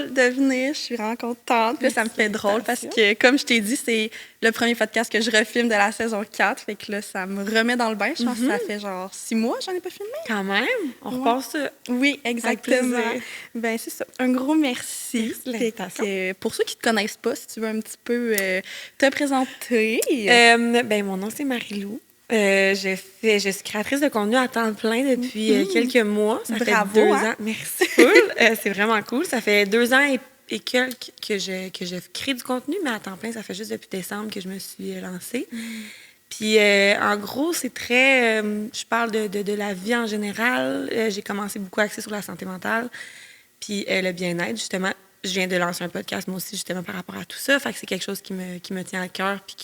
cool de venir. Je suis vraiment contente. Puis là, ça me fait drôle parce que, comme je t'ai dit, c'est le premier podcast que je refilme de la saison 4. Fait que là, ça me remet dans le bain. Je pense que ça fait genre 6 mois que j'en ai pas filmé. Quand même, on repasse ça. Oui, exactement. Ben c'est ça. Un gros merci. Pour ceux qui ne te connaissent pas, si tu veux un petit peu te présenter. Ben, mon nom, c'est Marie-Lou. Je suis créatrice de contenu à temps plein depuis quelques mois. Ça fait 2 ans. Merci, cool. C'est vraiment cool. Ça fait 2 ans et quelques que je crée du contenu, mais à temps plein, ça fait juste depuis décembre que je me suis lancée. Puis, en gros, c'est très... je parle de la vie en général. J'ai commencé beaucoup axée sur la santé mentale, puis le bien-être, justement. Je viens de lancer un podcast, moi aussi, justement, par rapport à tout ça. Fait que c'est quelque chose qui me tient à cœur, puis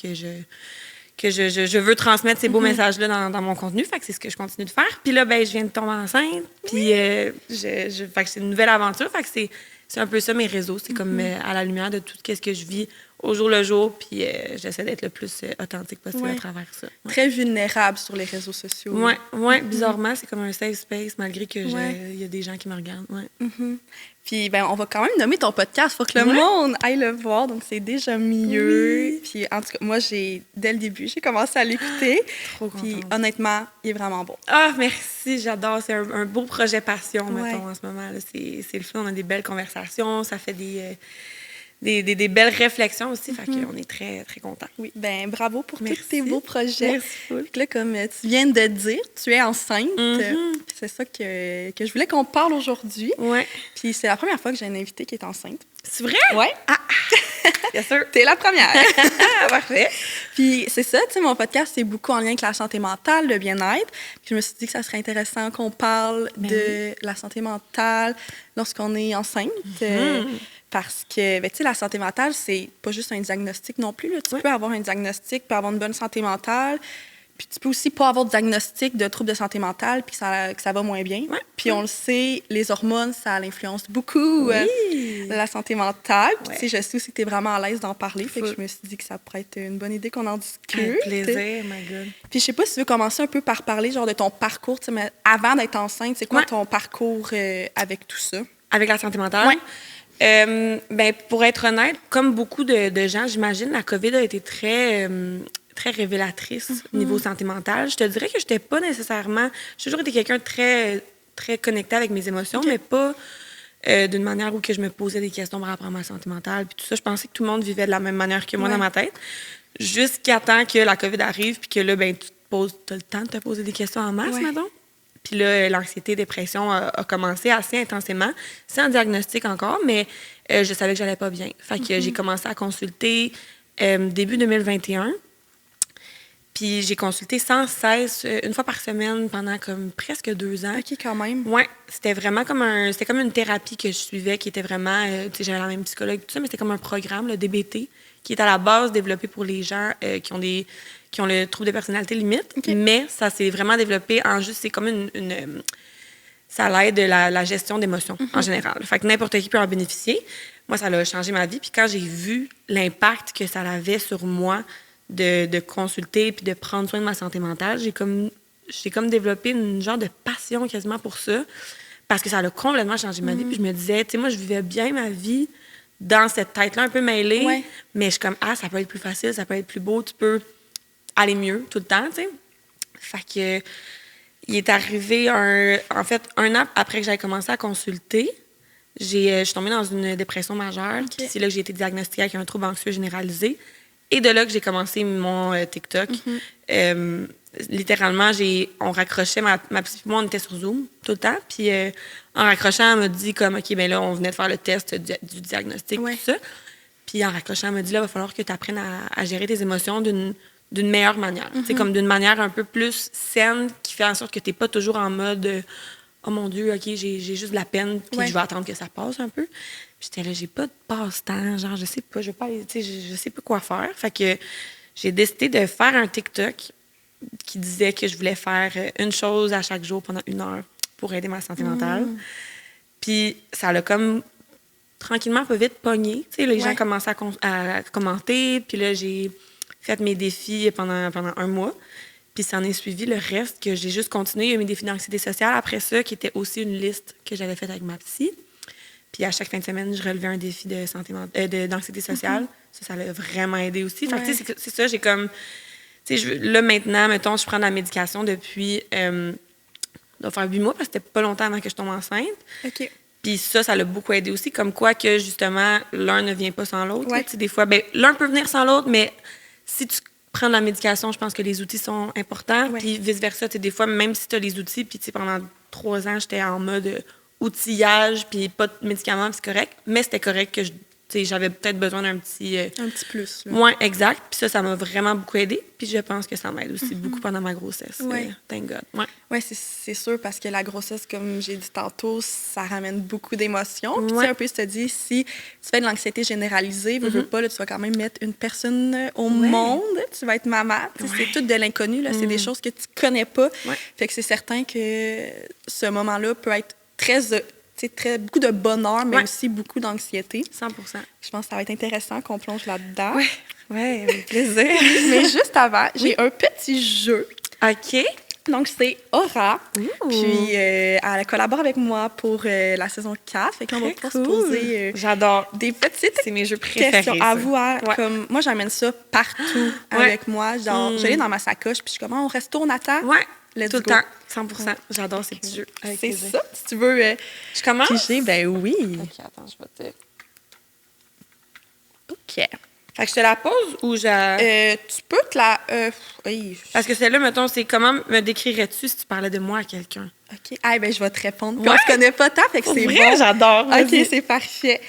que je veux transmettre ces beaux messages-là dans mon contenu. Fait que c'est ce que je continue de faire. Puis là, ben, je viens de tomber enceinte. Puis fait que c'est une nouvelle aventure. Fait que c'est un peu ça, mes réseaux. C'est comme à la lumière de tout ce que je vis au jour le jour. Puis j'essaie d'être le plus authentique possible à travers ça. Très vulnérable sur les réseaux sociaux. Oui, bizarrement, c'est comme un safe space, malgré que il y a des gens qui me regardent. Puis, ben, on va quand même nommer ton podcast. Faut que le monde aille le voir. Donc, c'est déjà mieux. Puis, en tout cas, moi, dès le début, j'ai commencé à l'écouter. Trop contente. Puis, honnêtement, il est vraiment bon. Ah, merci, j'adore. C'est un beau projet passion, mettons, en ce moment. Là. C'est le fun. On a des belles conversations. Ça fait des belles réflexions aussi. Fait qu'on est très, très contents. Oui, ben bravo pour tous tes beaux projets. Merci. Puis là, comme tu viens de dire, tu es enceinte. C'est ça que je voulais qu'on parle aujourd'hui. Ouais. Puis c'est la première fois que j'ai une invitée qui est enceinte. C'est vrai? Oui. Ah! Bien sûr. T'es la première. Parfait. Puis c'est ça, tu sais, mon podcast, c'est beaucoup en lien avec la santé mentale, le bien-être. Puis je me suis dit que ça serait intéressant qu'on parle de la santé mentale lorsqu'on est enceinte. Parce que, ben, tu sais, la santé mentale, c'est pas juste un diagnostic non plus. Là. Tu peux avoir un diagnostic, tu peux avoir une bonne santé mentale, puis tu peux aussi pas avoir de diagnostic de troubles de santé mentale, puis que ça va moins bien. Puis on le sait, les hormones, ça l'influence beaucoup la santé mentale. Puis tu sais, je sais aussi que tu es vraiment à l'aise d'en parler, fait que je me suis dit que ça pourrait être une bonne idée qu'on en discute. Avec plaisir, my God. Puis je sais pas si tu veux commencer un peu par parler genre de ton parcours, tu sais, mais avant d'être enceinte, c'est quoi ton parcours avec tout ça? Avec la santé mentale? Oui. Ben, pour être honnête, comme beaucoup de gens, j'imagine, la COVID a été très révélatrice niveau santé mentale. Je te dirais que je n'étais pas nécessairement... J'ai toujours été quelqu'un de très, très connecté avec mes émotions, mais pas d'une manière où que je me posais des questions par rapport à ma santé mentale. Puis tout ça, je pensais que tout le monde vivait de la même manière que moi dans ma tête. Jusqu'à temps que la COVID arrive, puis que là, ben, tu as le temps de te poser des questions en masse, mettons. Puis là, l'anxiété, dépression a commencé assez intensément, sans diagnostic encore, mais je savais que j'allais pas bien. Fait que j'ai commencé à consulter début 2021. Puis j'ai consulté sans cesse, une fois par semaine, pendant comme presque 2 ans. OK, quand même. Oui, c'était vraiment comme une thérapie que je suivais, qui était vraiment, tu sais, j'avais la même psychologue, tout ça, mais c'était comme un programme, le DBT, qui est à la base développé pour les gens qui ont le trouble de personnalité limite, mais ça s'est vraiment développé en juste, c'est comme ça l'aide de la gestion d'émotions en général. Fait que n'importe qui peut en bénéficier. Moi, ça a changé ma vie. Puis quand j'ai vu l'impact que ça avait sur moi de consulter puis de prendre soin de ma santé mentale, j'ai comme développé une genre de passion quasiment pour ça, parce que ça a complètement changé ma vie. Puis je me disais, tu sais, moi, je vivais bien ma vie dans cette tête-là un peu mêlée, mais je suis comme, ça peut être plus facile, ça peut être plus beau, tu peux aller mieux tout le temps, tu sais. Fait que il est arrivé un an après que j'avais commencé à consulter, je suis tombée dans une dépression majeure. Puis c'est là que j'ai été diagnostiquée avec un trouble anxieux généralisé. Et de là que j'ai commencé mon TikTok. Littéralement, on raccrochait, ma psy et moi, on était sur Zoom tout le temps. Puis en raccrochant, elle m'a dit comme, OK, bien là, on venait de faire le test du diagnostic, tout ça. Puis en raccrochant, elle m'a dit, là, il va falloir que tu apprennes à gérer tes émotions d'une meilleure manière. C'est comme d'une manière un peu plus saine, qui fait en sorte que tu n'es pas toujours en mode oh mon Dieu, OK, j'ai juste de la peine, puis je vais attendre que ça passe un peu. Puis j'étais là, j'ai pas de passe-temps, genre, je sais pas, je sais pas quoi faire. Fait que j'ai décidé de faire un TikTok qui disait que je voulais faire une chose à chaque jour pendant 1 heure pour aider ma santé mentale. Puis ça l'a comme tranquillement, pas vite pogné. Tu sais, les gens commençaient à commenter, puis là, j'ai fait mes défis pendant 1 mois. Puis ça en est suivi le reste, que j'ai juste continué. Il y a eu mes défis d'anxiété sociale après ça, qui était aussi une liste que j'avais faite avec ma psy. Puis à chaque fin de semaine, je relevais un défi de d'anxiété sociale. Ça l'a vraiment aidé aussi. Fait que, tu sais, c'est ça, j'ai comme... Tu sais, là, maintenant, mettons, je prends de la médication depuis... doit faire 8 mois, parce que c'était pas longtemps avant que je tombe enceinte. OK. Puis ça l'a beaucoup aidé aussi, comme quoi que, justement, l'un ne vient pas sans l'autre. Ouais. Tu sais, des fois, l'un peut venir sans l'autre, mais si tu prends de la médication, je pense que les outils sont importants. Ouais. Puis vice-versa, tu sais, des fois, même si tu as les outils, puis tu sais, pendant 3 ans, j'étais en mode outillage, puis pas de médicaments, puis c'est correct. Mais c'était correct que j'avais peut-être besoin d'un petit... Un petit plus. Là. Ouais, exact. Puis ça m'a vraiment beaucoup aidé. Puis je pense que ça m'aide aussi beaucoup pendant ma grossesse. Ouais. Thank God. Ouais. Oui, c'est sûr, parce que la grossesse, comme j'ai dit tantôt, ça ramène beaucoup d'émotions. Puis, tu Ouais. sais, un peu, je te dis, si tu fais de l'anxiété généralisée, veux pas, là, tu vas quand même mettre une personne au monde. Tu vas être maman. Tu sais, c'est tout de l'inconnu, là. C'est des choses que tu connais pas. Ouais. Fait que c'est certain que ce moment-là peut être beaucoup de bonheur, mais aussi beaucoup d'anxiété. 100%. Je pense que ça va être intéressant qu'on plonge là-dedans. Ouais, avec plaisir. Mais juste avant, j'ai un petit jeu. OK. Donc, c'est Aura. Ouh. Puis, elle collabore avec moi pour la saison 4. Fait qu'on va pouvoir se poser J'adore. des petites C'est mes jeux préférés. questions à vous. Hein, Ouais. comme, moi, j'amène ça partout avec moi. Genre, je l'ai dans ma sacoche, puis je suis comme, on reste Nathan. Ouais. Let's Tout le go. temps. 100%. J'adore ces petits jeux. Avec C'est plaisir. ça. Si tu veux Je commence? piger, ben oui. OK, attends, je vais te... OK. Fait que je te la pose ou je... Tu peux te la... oui. Parce que celle-là, mettons, c'est comment me décrirais-tu si tu parlais de moi à quelqu'un? OK. Ah, ben je vais te répondre. Puis Ouais. on se connaît pas tant, fait que c'est Vrai, bon. j'adore. OK, Vas-y. c'est parfait.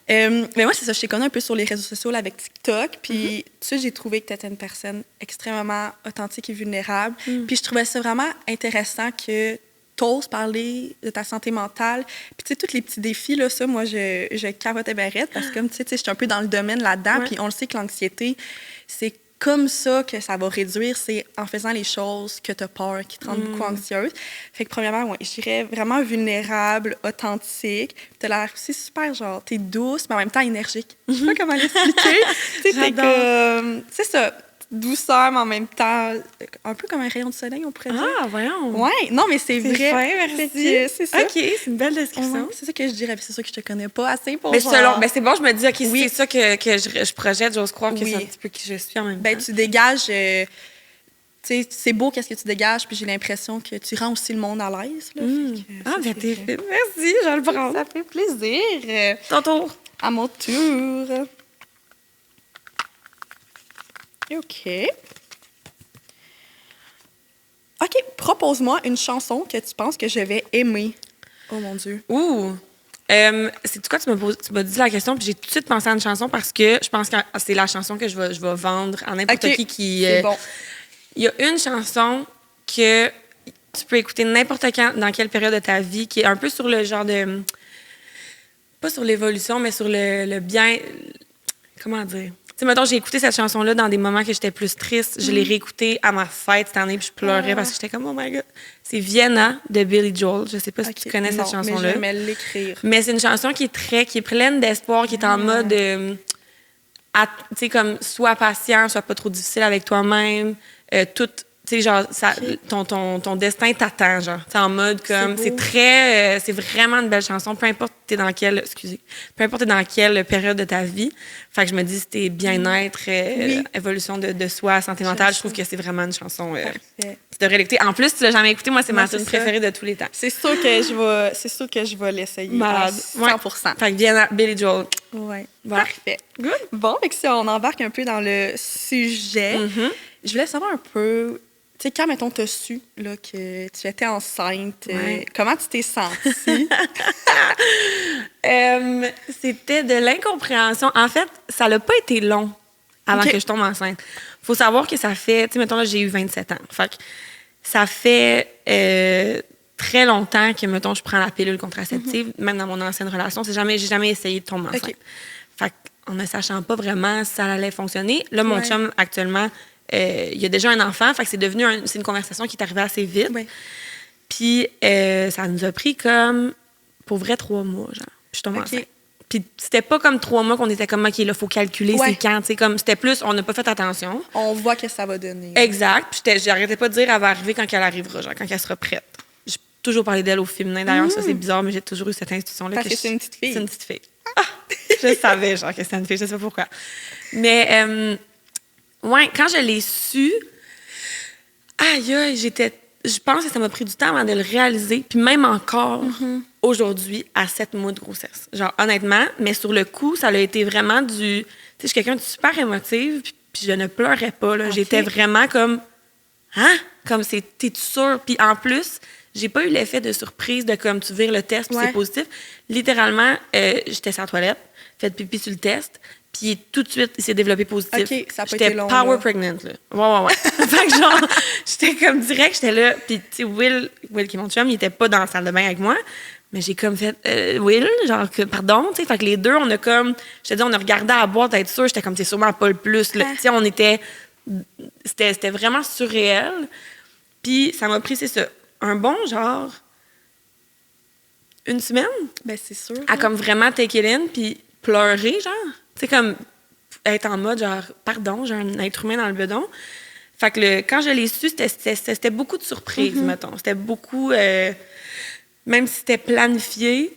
Mais moi, c'est ça. Je t'ai connu un peu sur les réseaux sociaux là, avec TikTok. Puis, tu sais, j'ai trouvé que tu étais une personne extrêmement authentique et vulnérable. Puis, je trouvais ça vraiment intéressant que tu oses parler de ta santé mentale. Puis, tu sais, tous les petits défis, là, ça, moi, je capotais bien raide parce que, comme tu sais, je suis un peu dans le domaine là-dedans. Ouais. Puis, on le sait que l'anxiété, c'est comme ça que ça va réduire, c'est en faisant les choses que tu as peur, qui te rendent beaucoup anxieuse. Fait que premièrement, ouais, je dirais vraiment vulnérable, authentique. Tu as l'air aussi super, genre, t'es douce, mais en même temps énergique. Je sais pas comment l'expliquer. Tu sais, t'es J'adore. comme... C'est ça, douceur, mais en même temps, un peu comme un rayon de soleil, on pourrait dire. Ah, voyons. Ouais, non, mais c'est vrai. fin, Fait merci. que C'est ça. OK, c'est une belle description. Ouais, c'est ça que je dirais. Puis c'est sûr que je te connais pas assez pour Mais genre... selon, c'est bon, je me dis, OK, Oui. c'est ça que je projette, j'ose croire que Oui. c'est un petit peu qui je suis en même Ben, temps. tu dégages... tu sais, c'est beau qu'est-ce que tu dégages, puis j'ai l'impression que tu rends aussi le monde à l'aise. Là. Fait que, Ah, ça, ben c'est t'es... Merci, je vais le prendre. Ça fait plaisir. Ton tour. À mon tour. OK. OK, propose-moi une chanson que tu penses que je vais aimer. Oh mon Dieu. Ouh! C'est quoi, tu m'as dit la question, puis j'ai tout de suite pensé à une chanson parce que je pense que c'est la chanson que je vais vendre à n'importe OK, qui. c'est bon. Il y a une chanson que tu peux écouter n'importe quand, dans quelle période de ta vie, qui est un peu sur le genre de... Pas sur l'évolution, mais sur le bien... Comment dire? Tu sais, mettons, j'ai écouté cette chanson-là dans des moments que j'étais plus triste. Je l'ai réécoutée à ma fête cette année, puis je pleurais parce que j'étais comme, oh my God. C'est Vienna de Billy Joel. Je sais pas si OK, tu connais non, cette chanson-là. mais je vais l'écrire. Mais c'est une chanson qui est pleine d'espoir, qui est en mode, tu sais, comme, sois patient, sois pas trop difficile avec toi-même, tout, tu sais, genre, ton destin t'attend, genre. Tu sais, en mode, comme, beau. c'est très, c'est vraiment une belle chanson, peu importe t'es dans quelle, peu importe t'es dans quelle période de ta vie. Fait que je me dis, c'était bien-être, évolution de soi, santé mentale, je trouve que c'est vraiment une chanson, Parfait. tu devrais l'écouter. En plus, tu l'as jamais écouté, moi, c'est Non, ma c'est tune ça. préférée de tous les temps. C'est sûr que je vais l'essayer. Malade. À 100%. Fait que Vienna, Billy Joel. Ouais. Voilà. Parfait. Good. Bon, fait que si on embarque un peu dans le sujet, je voulais savoir un peu, tu sais, quand, mettons, t'as su là, que tu étais enceinte, Ouais. comment tu t'es sentie? C'était de l'incompréhension. En fait, ça n'a pas été long avant OK. que je tombe enceinte. Faut savoir que ça fait, tu sais, mettons, là, j'ai eu 27 ans. Fait que ça fait très longtemps que, mettons, je prends la pilule contraceptive, même dans mon ancienne relation. J'ai jamais essayé de tomber enceinte. OK. Fait qu'en ne sachant pas vraiment si ça allait fonctionner, là, mon Ouais. chum, actuellement, il y a déjà un enfant. Fait que c'est une conversation qui est arrivée assez vite. Ouais. Puis ça nous a pris comme, pour vrai, 3 mois, genre. Puis je tombe OK. enceinte. Puis c'était pas comme 3 mois qu'on était comme, OK, là, faut calculer Ouais. c'est quand. Tu sais, comme, c'était plus, on n'a pas fait attention. On voit que ça va donner. Exact. Puis j'arrêtais pas de dire, elle va arriver quand elle arrivera, genre, quand elle sera prête. toujours parlé d'elle au féminin. D'ailleurs, ça, c'est bizarre, mais j'ai toujours eu cette intuition-là. Parce que c'est une petite fille. C'est une petite fille. Ah! Je savais, genre, que c'était une fille. Je sais pas pourquoi. Mais, ouais, quand je l'ai su, aïe, je pense que ça m'a pris du temps avant de le réaliser. Puis même encore, aujourd'hui, à 7 mois de grossesse. Genre, honnêtement, mais sur le coup, ça a été vraiment du... Tu sais, je suis quelqu'un de super émotive, puis je ne pleurais pas, là. Okay. J'étais vraiment comme... Hein? Comme, t'es-tu sûre? Puis en plus, j'ai pas eu l'effet de surprise de comme, tu vires le test, puis c'est positif. Littéralement, j'étais sur la toilette, fait pipi sur le test, puis tout de suite, il s'est développé positif. OK, ça a pas été long. J'étais power pregnant, là. Ouais. Fait que genre, j'étais comme direct, j'étais là. Puis, tu sais, Will, qui est mon chum, il était pas dans la salle de bain avec moi. Mais j'ai comme fait, Will, genre, pardon, tu sais. Fait que les deux, on a comme, je te dis, on a regardé à la boîte, à être sûr. J'étais comme, c'est sûrement pas le plus, là. Tu sais, on était, c'était vraiment surréel. Puis, ça m'a pris, c'est ça, un bon genre, une semaine. Ben, c'est sûr. À comme vraiment take it in, puis pleurer, genre. Tu sais, comme être en mode, genre, pardon, j'ai un être humain dans le bedon. Fait que quand je l'ai su, c'était beaucoup de surprises, mettons. C'était beaucoup... même si c'était planifié,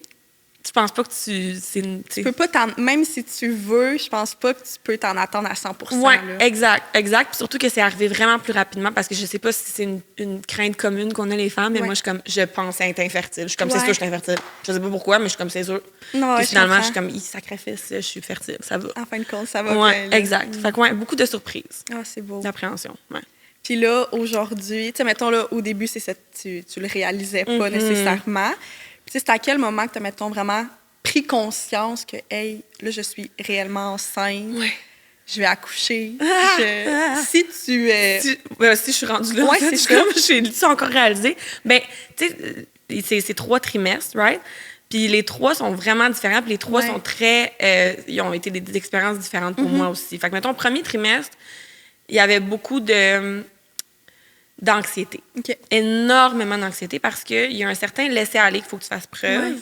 je pense pas que tu peux pas même si tu veux, je pense pas que tu peux t'en attendre à 100%. Ouais, là. exact. Puis surtout que c'est arrivé vraiment plus rapidement parce que je sais pas si c'est une crainte commune qu'on a les femmes, mais moi, je pensais être infertile. Je suis comme, c'est sûr, je suis infertile. Je sais pas pourquoi, mais je suis comme, c'est sûr. Non, puis finalement, je suis comme, sacrifice, je suis fertile, ça va. En fin de compte, ça va bien. Là. Exact. Fait que, beaucoup de surprises. Ah, c'est beau. D'appréhension, Puis là, aujourd'hui, tu sais, mettons, là, au début, c'est ça, tu le réalisais pas nécessairement. Puis c'est à quel moment que tu as, mettons, vraiment pris conscience que, hey, là, je suis réellement enceinte, je vais accoucher. Si tu... si je suis rendue là, c'est ça. J'ai encore réalisé. Ben, tu sais, c'est 3 trimestres, right? Puis les 3 sont vraiment différents, puis les 3 sont très... ils ont été des expériences différentes pour moi aussi. Fait que, mettons, premier trimestre, il y avait beaucoup d'anxiété. Okay. Énormément d'anxiété parce qu'il y a un certain laisser-aller qu'il faut que tu fasses preuve,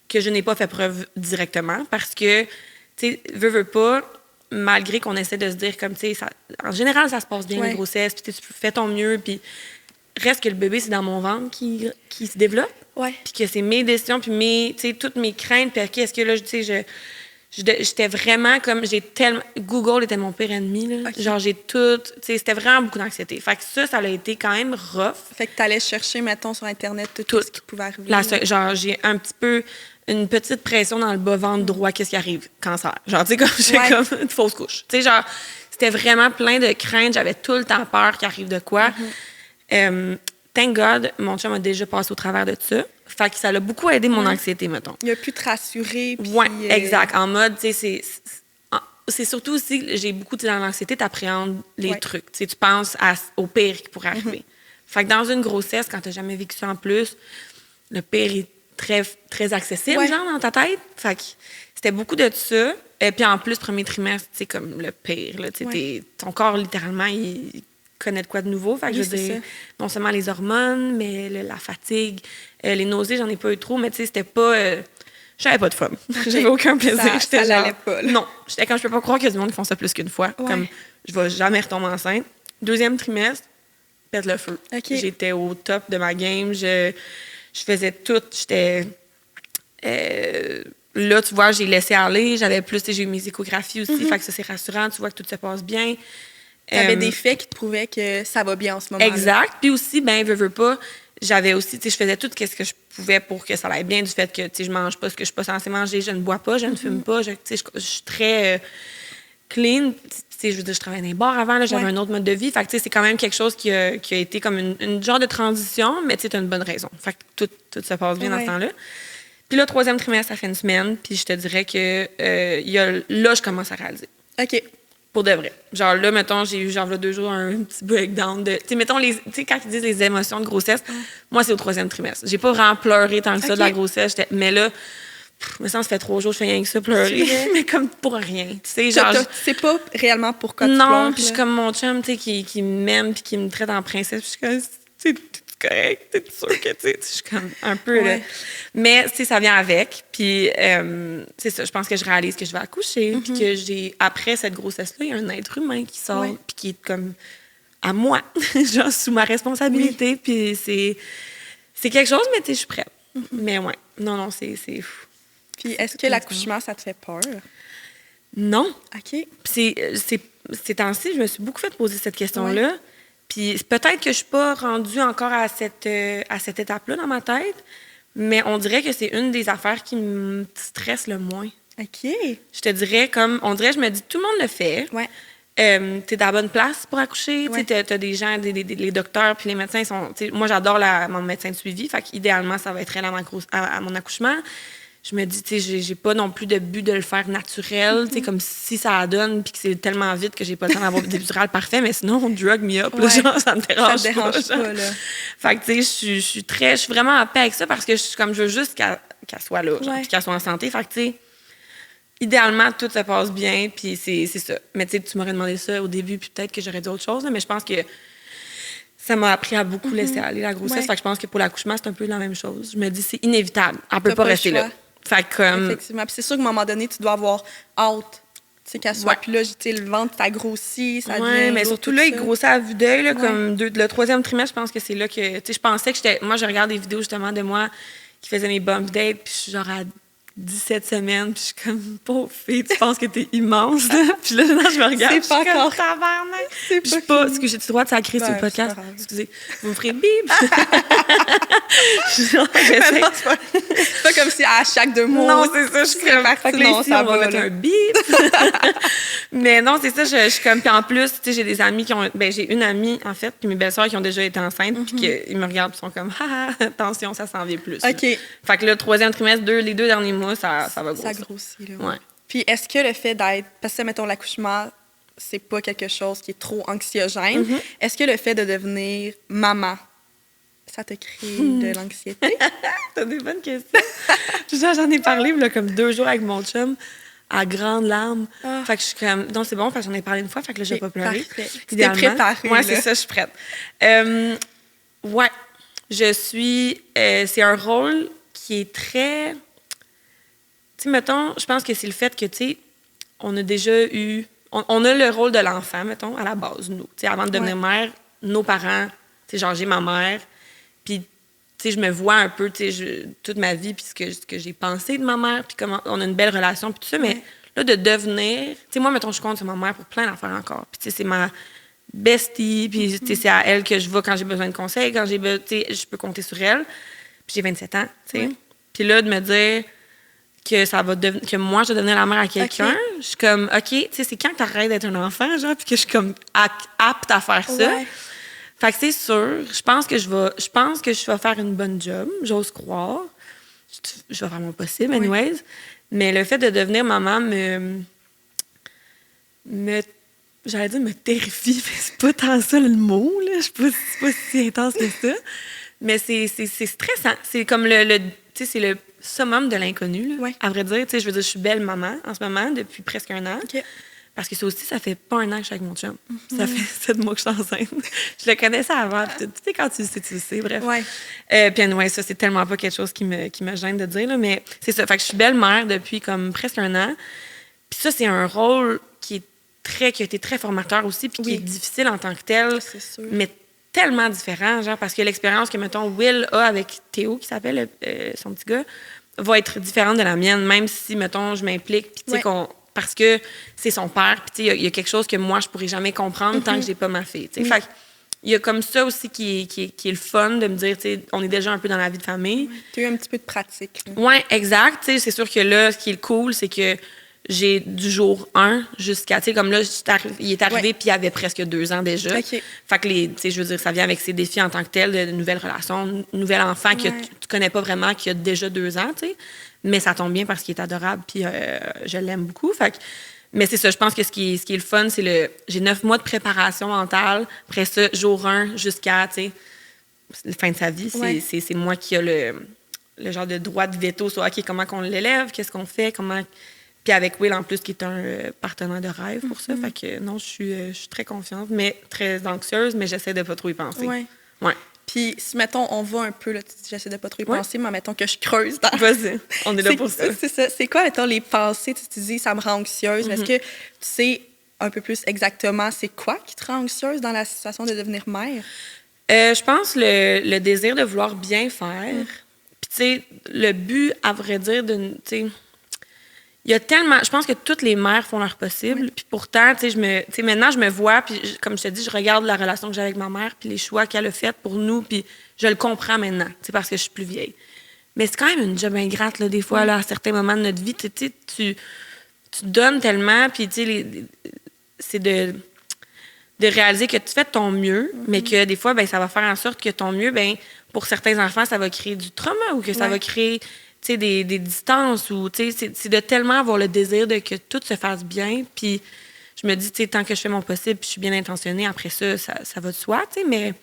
que je n'ai pas fait preuve directement parce que, tu sais, veux pas, malgré qu'on essaie de se dire comme, tu sais, en général, ça se passe bien, les grossesses, puis tu fais ton mieux, puis reste que le bébé, c'est dans mon ventre qui se développe. Puis que c'est mes décisions, puis tu sais, toutes mes craintes, puis OK, est-ce que là, tu sais, j'étais vraiment comme, Google était mon pire ennemi, là. Okay. Genre, j'ai tout, tu sais, c'était vraiment beaucoup d'anxiété. Fait que ça a été quand même rough. Fait que t'allais chercher, mettons, sur Internet tout ce qui pouvait arriver. Genre, j'ai un petit peu une petite pression dans le bas-ventre droit, qu'est-ce qui arrive? Cancer. Genre, tu sais, comme j'ai comme une fausse couche. Tu sais, genre, c'était vraiment plein de craintes, j'avais tout le temps peur qu'il arrive de quoi. Thank God, mon chum a déjà passé au travers de ça. Fait que ça l'a beaucoup aidé mon anxiété, mettons. Il a pu te rassurer. Oui, exact. En mode, tu sais, c'est surtout aussi, j'ai beaucoup, dans l'anxiété, tu appréhendes les trucs. Tu sais, tu penses au pire qui pourrait arriver. Fait que dans une grossesse, quand tu n'as jamais vécu ça en plus, le pire est très, très accessible, genre, dans ta tête. Fait que c'était beaucoup de ça. Et puis en plus, premier trimestre, c'est comme le pire. Là, ton corps, littéralement, il connaît de quoi de nouveau. Fait que je veux dire, non seulement les hormones, mais la fatigue, les nausées, j'en ai pas eu trop, mais tu sais, c'était pas... j'avais pas de fun. J'avais aucun plaisir. Ça l'allait pas. Là. Non. J'étais comme, je peux pas croire qu'il y a du monde qui font ça plus qu'une fois. Comme, je vais jamais retomber enceinte. Deuxième trimestre, pète le feu. Okay. J'étais au top de ma game. Je faisais tout. J'étais... là, tu vois, j'ai laissé aller. J'avais plus... J'ai eu mes échographies aussi. Fait que ça, c'est rassurant. Tu vois que tout se passe bien. Tu avais des faits qui te prouvaient que ça va bien en ce moment-là. Exact. Puis aussi, veux pas, j'avais aussi, tu sais, je faisais tout ce que je pouvais pour que ça aille bien, du fait que, tu sais, je mange pas ce que je suis pas censée manger, je ne bois pas, je ne fume pas, tu sais, je suis très clean. Tu sais, je veux dire, je travaillais dans les bars avant, là, j'avais un autre mode de vie. Fait que, tu sais, c'est quand même quelque chose qui a été comme une genre de transition, mais tu sais, t'as une bonne raison. Fait que tout se passe bien dans ce temps-là. Puis là, 3e trimestre, ça fait une semaine, puis je te dirais que là, je commence à réaliser. OK. Pour de vrai. Genre là, mettons, j'ai eu genre là 2 jours un petit breakdown de... Tu sais, mettons, tu sais, quand ils disent les émotions de grossesse, moi, c'est au 3e trimestre. J'ai pas vraiment pleuré tant que ça de la grossesse. Mais là, mais ça fait 3 jours, je fais rien que ça, pleurer. Mais comme pour rien. Tu sais, genre... Tu sais pas réellement pourquoi tu pleures. Non, puis je suis comme mon chum, tu sais, qui m'aime puis qui me traite en princesse. Puis je suis comme, c'est correct, t'es sûr que, tu sais, je suis comme un peu... Là. Mais, tu sais, ça vient avec. Puis, c'est ça, je pense que je réalise que je vais accoucher. Puis que après cette grossesse-là, il y a un être humain qui sort, puis qui est comme à moi, genre sous ma responsabilité. Puis c'est... C'est quelque chose, mais tu sais, je suis prête. Mais ouais, non, c'est fou. Puis est-ce que l'accouchement, ça te fait peur? Non. OK. Ces temps-ci, je me suis beaucoup fait poser cette question-là. Ouais. Puis peut-être que je suis pas rendue encore à cette étape-là dans ma tête, mais on dirait que c'est une des affaires qui me stresse le moins. OK. Je te dirais, on dirait, je me dis, tout le monde le fait. Ouais. T'es dans la bonne place pour accoucher. Ouais. T'as des gens, les docteurs, puis les médecins sont... Moi, j'adore mon médecin de suivi, fait qu'idéalement, ça va être elle à mon accouchement. Je me dis, tu sais, j'ai pas non plus de but de le faire naturel, tu sais, comme si ça donne, puis que c'est tellement vite que j'ai pas le temps d'avoir des épidurales parfait, mais sinon, on drug me up, là, genre, ça me dérange pas, là. Fait que, tu sais, je suis vraiment en paix avec ça parce que je veux juste qu'elle soit là, genre, puis qu'elle soit en santé. Fait que, tu sais, idéalement, tout se passe bien, puis c'est ça. Mais, tu sais, tu m'aurais demandé ça au début, puis peut-être que j'aurais dit autre chose, là, mais je pense que ça m'a appris à beaucoup laisser aller la grossesse. Fait que je pense que pour l'accouchement, c'est un peu la même chose. Je me dis, c'est inévitable. Elle peut pas rester là. Fait que, effectivement. Puis c'est sûr qu'à un moment donné, tu dois avoir hâte, tu sais, qu'elle soit plus là. Tu sais, le ventre, ça grossit, ça devient mais surtout là, il grossit à vue d'œil, là, comme le 3e trimestre, je pense que c'est là que, tu sais, je pensais que moi, je regarde des vidéos, justement, de moi qui faisais mes bump dates, puis je suis genre à 17 semaines, puis je suis comme, pauvre fille, tu penses que t'es immense, là. Puis là, je me regarde, c'est pas encore tabarnak. Je suis pas, est-ce que j'ai le droit de sacrer sur le podcast? Excusez, vous me ferez bip. C'est pas comme si à chaque 2 mois. Non, c'est ça, je suis comme, non, ça va mettre un bip. Mais non, c'est ça, je suis comme, puis en plus, tu sais, j'ai des amis j'ai une amie, en fait, puis mes belles-sœurs qui ont déjà été enceintes, puis qu'ils me regardent, puis sont comme, attention, ça s'en vient plus. OK. Fait que le 3e trimestre, les 2 derniers mois, ça va grossir. Ça grossit, là. Ouais. Puis est-ce que le fait d'être... Parce que, mettons, l'accouchement, c'est pas quelque chose qui est trop anxiogène. Est-ce que le fait de devenir maman, ça te crée de l'anxiété? T'as des bonnes questions. J'en ai parlé là, comme 2 jours avec mon chum, à grandes larmes. Fait que je suis comme... Non, c'est bon, parce que j'en ai parlé une fois, fait que là, je vais pas pleurer. Tu t'es préparée. Ouais, c'est ça, je suis prête. Ouais, je suis... c'est un rôle qui est très... Tu sais, mettons, je pense que c'est le fait que, tu sais, on a déjà eu... On a le rôle de l'enfant, mettons, à la base, nous. Tu sais, avant de devenir mère, nos parents, tu sais, genre, j'ai ma mère, puis, tu sais, je me vois un peu, tu sais, toute ma vie, puis ce que j'ai pensé de ma mère, puis comment on a une belle relation, puis tout ça, mais là, de devenir... Tu sais, moi, mettons, je compte sur ma mère pour plein d'affaires encore. Puis, tu sais, c'est ma bestie, puis, tu sais, c'est à elle que je vais quand j'ai besoin de conseils, quand j'ai besoin... Tu sais, je peux compter sur elle. Puis j'ai 27 ans, tu sais. Puis là, de me dire... que moi, je vais devenir la mère à quelqu'un. Je suis comme, OK, tu sais, c'est quand tu arrêtes d'être un enfant, genre, puis que je suis comme apte à faire ça. Fait que c'est sûr, je pense que je vais faire une bonne job, j'ose croire. Je vais faire mon possible, anyways. Mais le fait de devenir maman j'allais dire me terrifie, mais c'est pas tant ça le mot, là. C'est pas si intense que ça. Mais c'est stressant. C'est comme tu sais, c'est le summum de l'inconnu, là, à vrai dire. Tu sais, je veux dire, je suis belle maman en ce moment depuis presque 1 an. Parce que ça aussi, ça fait pas 1 an que je suis avec mon chum. Ça fait 7 mois que je suis enceinte. Je le connaissais avant. Tu sais, quand tu le sais, bref. Puis, ça, c'est tellement pas quelque chose qui me gêne de dire, là, mais c'est ça. Fait que je suis belle-mère depuis comme presque 1 an. Puis ça, c'est un rôle qui a été très formateur aussi, puis qui est difficile en tant que tel. C'est sûr. Mais tellement différent, genre, parce que l'expérience que, mettons, Will a avec Théo, qui s'appelle son petit gars, va être différente de la mienne, même si, mettons, je m'implique, puis tu sais, parce que c'est son père, puis tu sais, il y a quelque chose que moi, je pourrais jamais comprendre tant que j'ai pas ma fille, tu sais. Fait il y a comme ça aussi qui est le fun de me dire, tu sais, on est déjà un peu dans la vie de famille. Tu as eu un petit peu de pratique. Oui, exact. Tu sais, c'est sûr que là, ce qui est cool, c'est que j'ai du jour 1 jusqu'à, tu sais, comme là, il est arrivé puis il avait presque 2 ans déjà. Fait que, tu sais, je veux dire, ça vient avec ses défis en tant que tel, de nouvelles relations, nouvel enfant que tu connais pas vraiment, qui a déjà 2 ans, tu sais. Mais ça tombe bien parce qu'il est adorable puis je l'aime beaucoup. Fait que, mais c'est ça, je pense que ce qui est le fun, c'est j'ai 9 mois de préparation mentale. Après ça, jour 1 jusqu'à, tu sais, la fin de sa vie, c'est moi qui a le genre de droit de veto sur, OK, comment qu'on l'élève, qu'est-ce qu'on fait, comment... Puis avec Will, en plus, qui est un partenaire de rêve pour ça. Fait que non, je suis très confiante, mais très anxieuse, mais j'essaie de pas trop y penser. Ouais. Puis si, mettons, on va un peu, là, tu dis, j'essaie de pas trop y penser, mais mettons que je creuse dans... Vas-y, on est là pour ça. C'est ça. C'est quoi, mettons, les pensées, tu dis, ça me rend anxieuse, mais est-ce que tu sais un peu plus exactement c'est quoi qui te rend anxieuse dans la situation de devenir mère? Je pense le désir de vouloir bien faire. Puis, tu sais, le but, à vrai dire, tu sais, il y a tellement... Je pense que toutes les mères font leur possible. Puis pourtant, tu sais, maintenant, je me vois, puis comme je te dis, je regarde la relation que j'ai avec ma mère, puis les choix qu'elle a faits pour nous, puis je le comprends maintenant, tu sais, parce que je suis plus vieille. Mais c'est quand même une job ingrate, là, des fois, là, à certains moments de notre vie. Tu sais, tu donnes tellement, puis tu sais, c'est de réaliser que tu fais de ton mieux, mais que des fois, ben, ça va faire en sorte que ton mieux, ben, pour certains enfants, ça va créer du trauma ou que ça va créer des distances. Ou, c'est de tellement avoir le désir de que tout se fasse bien. Puis je me dis, tant que je fais mon possible puis je suis bien intentionnée, après ça, ça va de soi. Mais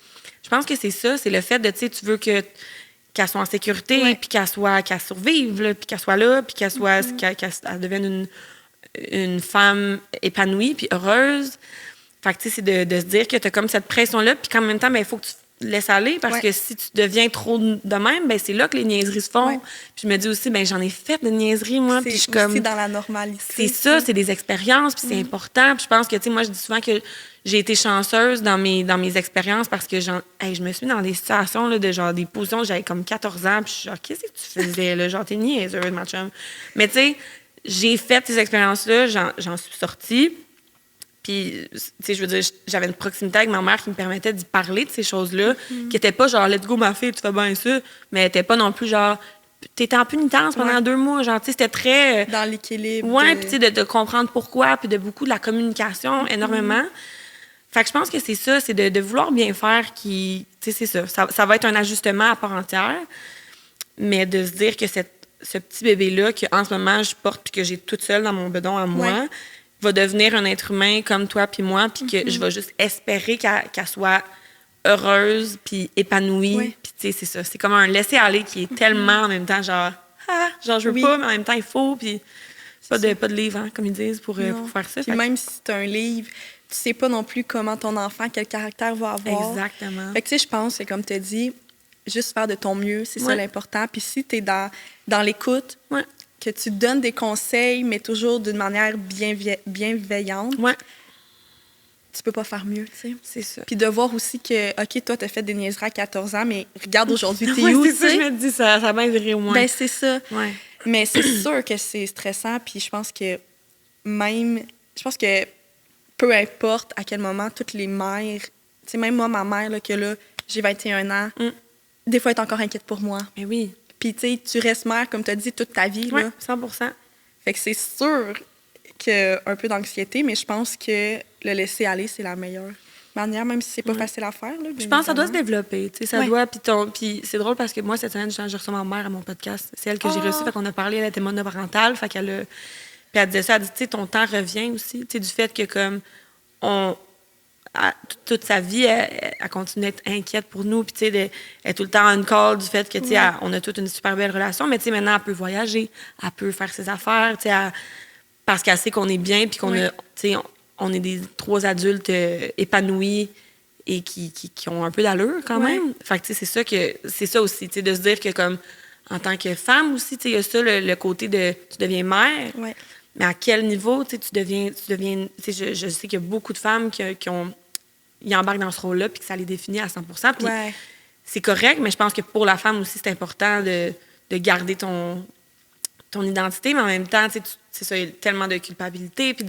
je pense que c'est ça, c'est le fait de, tu veux qu'elle soit en sécurité, puis qu'elle survive, là, puis qu'elle soit là, puis qu'elle devienne une femme épanouie puis heureuse. Fait que, tu sais, c'est de se dire que tu as comme cette pression-là, puis qu'en même temps, il faut que tu laisses aller, parce que si tu deviens trop de même, ben c'est là que les niaiseries se font. Puis je me dis aussi, ben j'en ai fait de niaiseries, moi, puis je suis comme... C'est dans la normalité. C'est ça, c'est des expériences, puis c'est important. Puis je pense que, tu sais, moi, je dis souvent que j'ai été chanceuse dans mes expériences, parce que je me suis mis dans des situations, là, de genre, des positions, j'avais comme 14 ans, puis je suis genre, qu'est-ce que tu faisais, là? Genre, t'es niaiseuse, ma chum. Mais, tu sais, j'ai fait ces expériences-là, j'en suis sortie. Puis, tu sais, je veux dire, j'avais une proximité avec ma mère qui me permettait d'y parler de ces choses-là, qui n'étaient pas genre, let's go, ma fille, tu fais bien ça, mais n'étaient pas non plus genre, t'étais en pénitence pendant 2 mois, genre, tu sais, c'était très. Dans l'équilibre. Ouais, puis tu sais, de comprendre pourquoi, puis de beaucoup de la communication, énormément. Fait que je pense que c'est ça, c'est de vouloir bien faire qui. Tu sais, c'est ça. Ça va être un ajustement à part entière, mais de se dire que ce petit bébé-là, qu'en ce moment, je porte, puis que j'ai toute seule dans mon bedon à moi, va devenir un être humain comme toi puis moi, puis que je vais juste espérer qu'elle soit heureuse puis épanouie. Puis tu sais, c'est ça. C'est comme un laisser-aller qui est tellement en même temps genre, genre je veux pas, mais en même temps il faut, puis pas de livre, hein, comme ils disent, pour faire ça. Puis même si c'est un livre, tu sais pas non plus comment ton enfant, quel caractère va avoir. Exactement. Fait que tu sais, je pense, c'est comme tu as dit, juste faire de ton mieux, c'est ça l'important. Puis si tu es dans l'écoute, que tu donnes des conseils, mais toujours d'une manière bienveillante, tu peux pas faire mieux, tu sais. C'est ça. Puis de voir aussi que, OK, toi, t'as fait des niaiseries à 14 ans, mais regarde aujourd'hui, t'es où, c'est ça, je me dis, ça a bien viré au moins. Ben, c'est ça. Mais c'est sûr que c'est stressant, puis je pense que peu importe à quel moment, toutes les mères, tu sais, même moi, ma mère, là, que là, j'ai 21 ans, des fois, elle est encore inquiète pour moi. Mais oui. Puis, tu sais, tu restes mère, comme tu as dit, toute ta vie. Oui, là. 100%. Fait que c'est sûr qu'il y a un peu d'anxiété, mais je pense que le laisser aller, c'est la meilleure manière, même si c'est pas facile à faire. Là, je pense que ça doit se développer. Ça doit. Puis c'est drôle parce que moi, cette semaine, j'ai reçu ma mère à mon podcast. C'est elle que j'ai reçue. Fait qu'on a parlé, elle était monoparentale. Fait qu'elle a... Puis elle disait ça, elle dit, tu sais, ton temps revient aussi. Tu sais, du fait que, comme, toute sa vie, elle continue d'être inquiète pour nous. Puis, tu sais, elle est tout le temps en call du fait que, tu sais, on a toute une super belle relation. Mais, tu sais, maintenant, elle peut voyager, elle peut faire ses affaires, tu sais, parce qu'elle sait qu'on est bien, puis qu'on a, tu sais, on est des 3 adultes épanouis et qui ont un peu d'allure quand même. Fait que, tu sais, c'est ça aussi, tu sais, de se dire que, comme, en tant que femme aussi, tu sais, il y a ça, le côté de tu deviens mère. Mais à quel niveau, tu sais, tu deviens, tu sais, je sais qu'il y a beaucoup de femmes qui ils embarquent dans ce rôle-là puis que ça les définit à 100%. Puis c'est correct, mais je pense que pour la femme aussi, c'est important de garder ton identité, mais en même temps, tu sais, c'est ça, il y a tellement de culpabilité, puis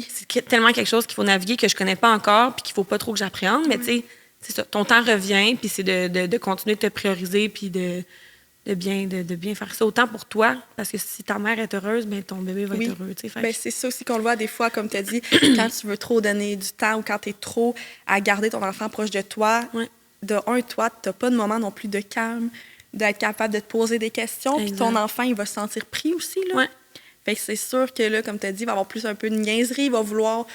c'est tellement quelque chose qu'il faut naviguer que je connais pas encore, puis qu'il faut pas trop que j'appréhende, mais tu sais, c'est ça, ton temps revient, puis c'est de continuer de te prioriser, puis de bien faire ça, autant pour toi, parce que si ta mère est heureuse, ben ton bébé va être heureux. Ben, c'est ça aussi qu'on le voit des fois, comme tu as dit, quand tu veux trop donner du temps ou quand tu es trop à garder ton enfant proche de toi, toi, tu n'as pas de moment non plus de calme, d'être capable de te poser des questions, puis ton enfant, il va se sentir pris aussi. Là. Fait que c'est sûr que là, comme tu as dit, il va avoir plus un peu de niaiserie, il va vouloir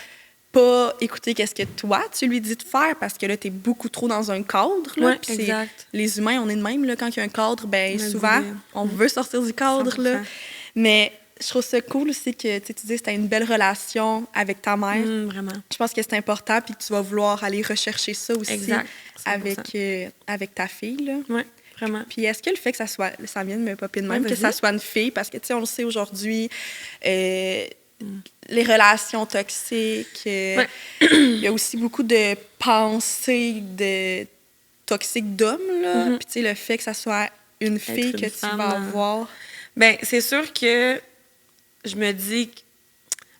pas écouter qu'est-ce que toi, tu lui dis de faire parce que là, tu es beaucoup trop dans un cadre. Là, les humains, on est de même. Là, quand il y a un cadre, ben souvent, on veut sortir du cadre. Là. Mais je trouve ça cool aussi que tu dis que tu as une belle relation avec ta mère. Vraiment. Je pense que c'est important puis que tu vas vouloir aller rechercher ça aussi avec ta fille. Là. Oui, vraiment. Puis est-ce que le fait que ça vient de me popper de même, que ça soit une fille, parce que, tu sais, on le sait aujourd'hui, les relations toxiques, il y a aussi beaucoup de pensées toxique d'homme, là. Puis, tu sais, le fait que ça soit une fille que tu vas avoir. Ben, c'est sûr que je me dis...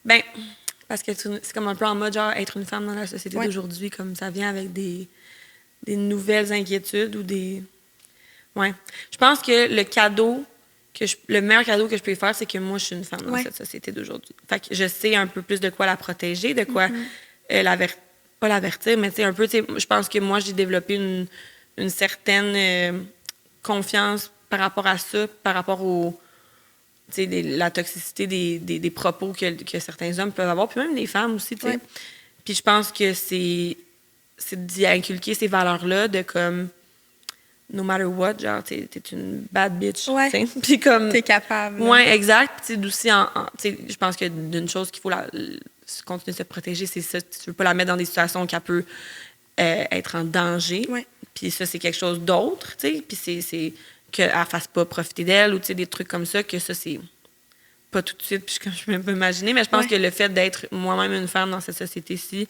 Ben, parce que c'est comme un peu en mode, genre, être une femme dans la société d'aujourd'hui, comme ça vient avec des nouvelles inquiétudes ou des... Ouais. Je pense que le meilleur cadeau que je peux faire, c'est que moi, je suis une femme dans cette société d'aujourd'hui. Fait que je sais un peu plus de quoi la protéger, de quoi pas l'avertir, mais tu sais, un peu, tu sais, je pense que moi, j'ai développé une certaine confiance par rapport à ça, par rapport au, tu sais, la toxicité des propos que certains hommes peuvent avoir, puis même des femmes aussi, tu sais. Puis je pense que c'est d'y inculquer ces valeurs-là de comme no matter what, genre, t'es une bad bitch, tu sais. Puis comme... T'es capable. Ouais, exact. Puis tu sais, aussi, tu sais, je pense que d'une chose qu'il faut continuer de se protéger, c'est ça. Tu veux pas la mettre dans des situations qu'elle peut être en danger. Puis ça, c'est quelque chose d'autre, tu sais. Puis c'est qu'elle fasse pas profiter d'elle ou, tu sais, des trucs comme ça, que ça, c'est pas tout de suite, puis je peux même pas imaginer. Mais je pense que le fait d'être moi-même une femme dans cette société-ci,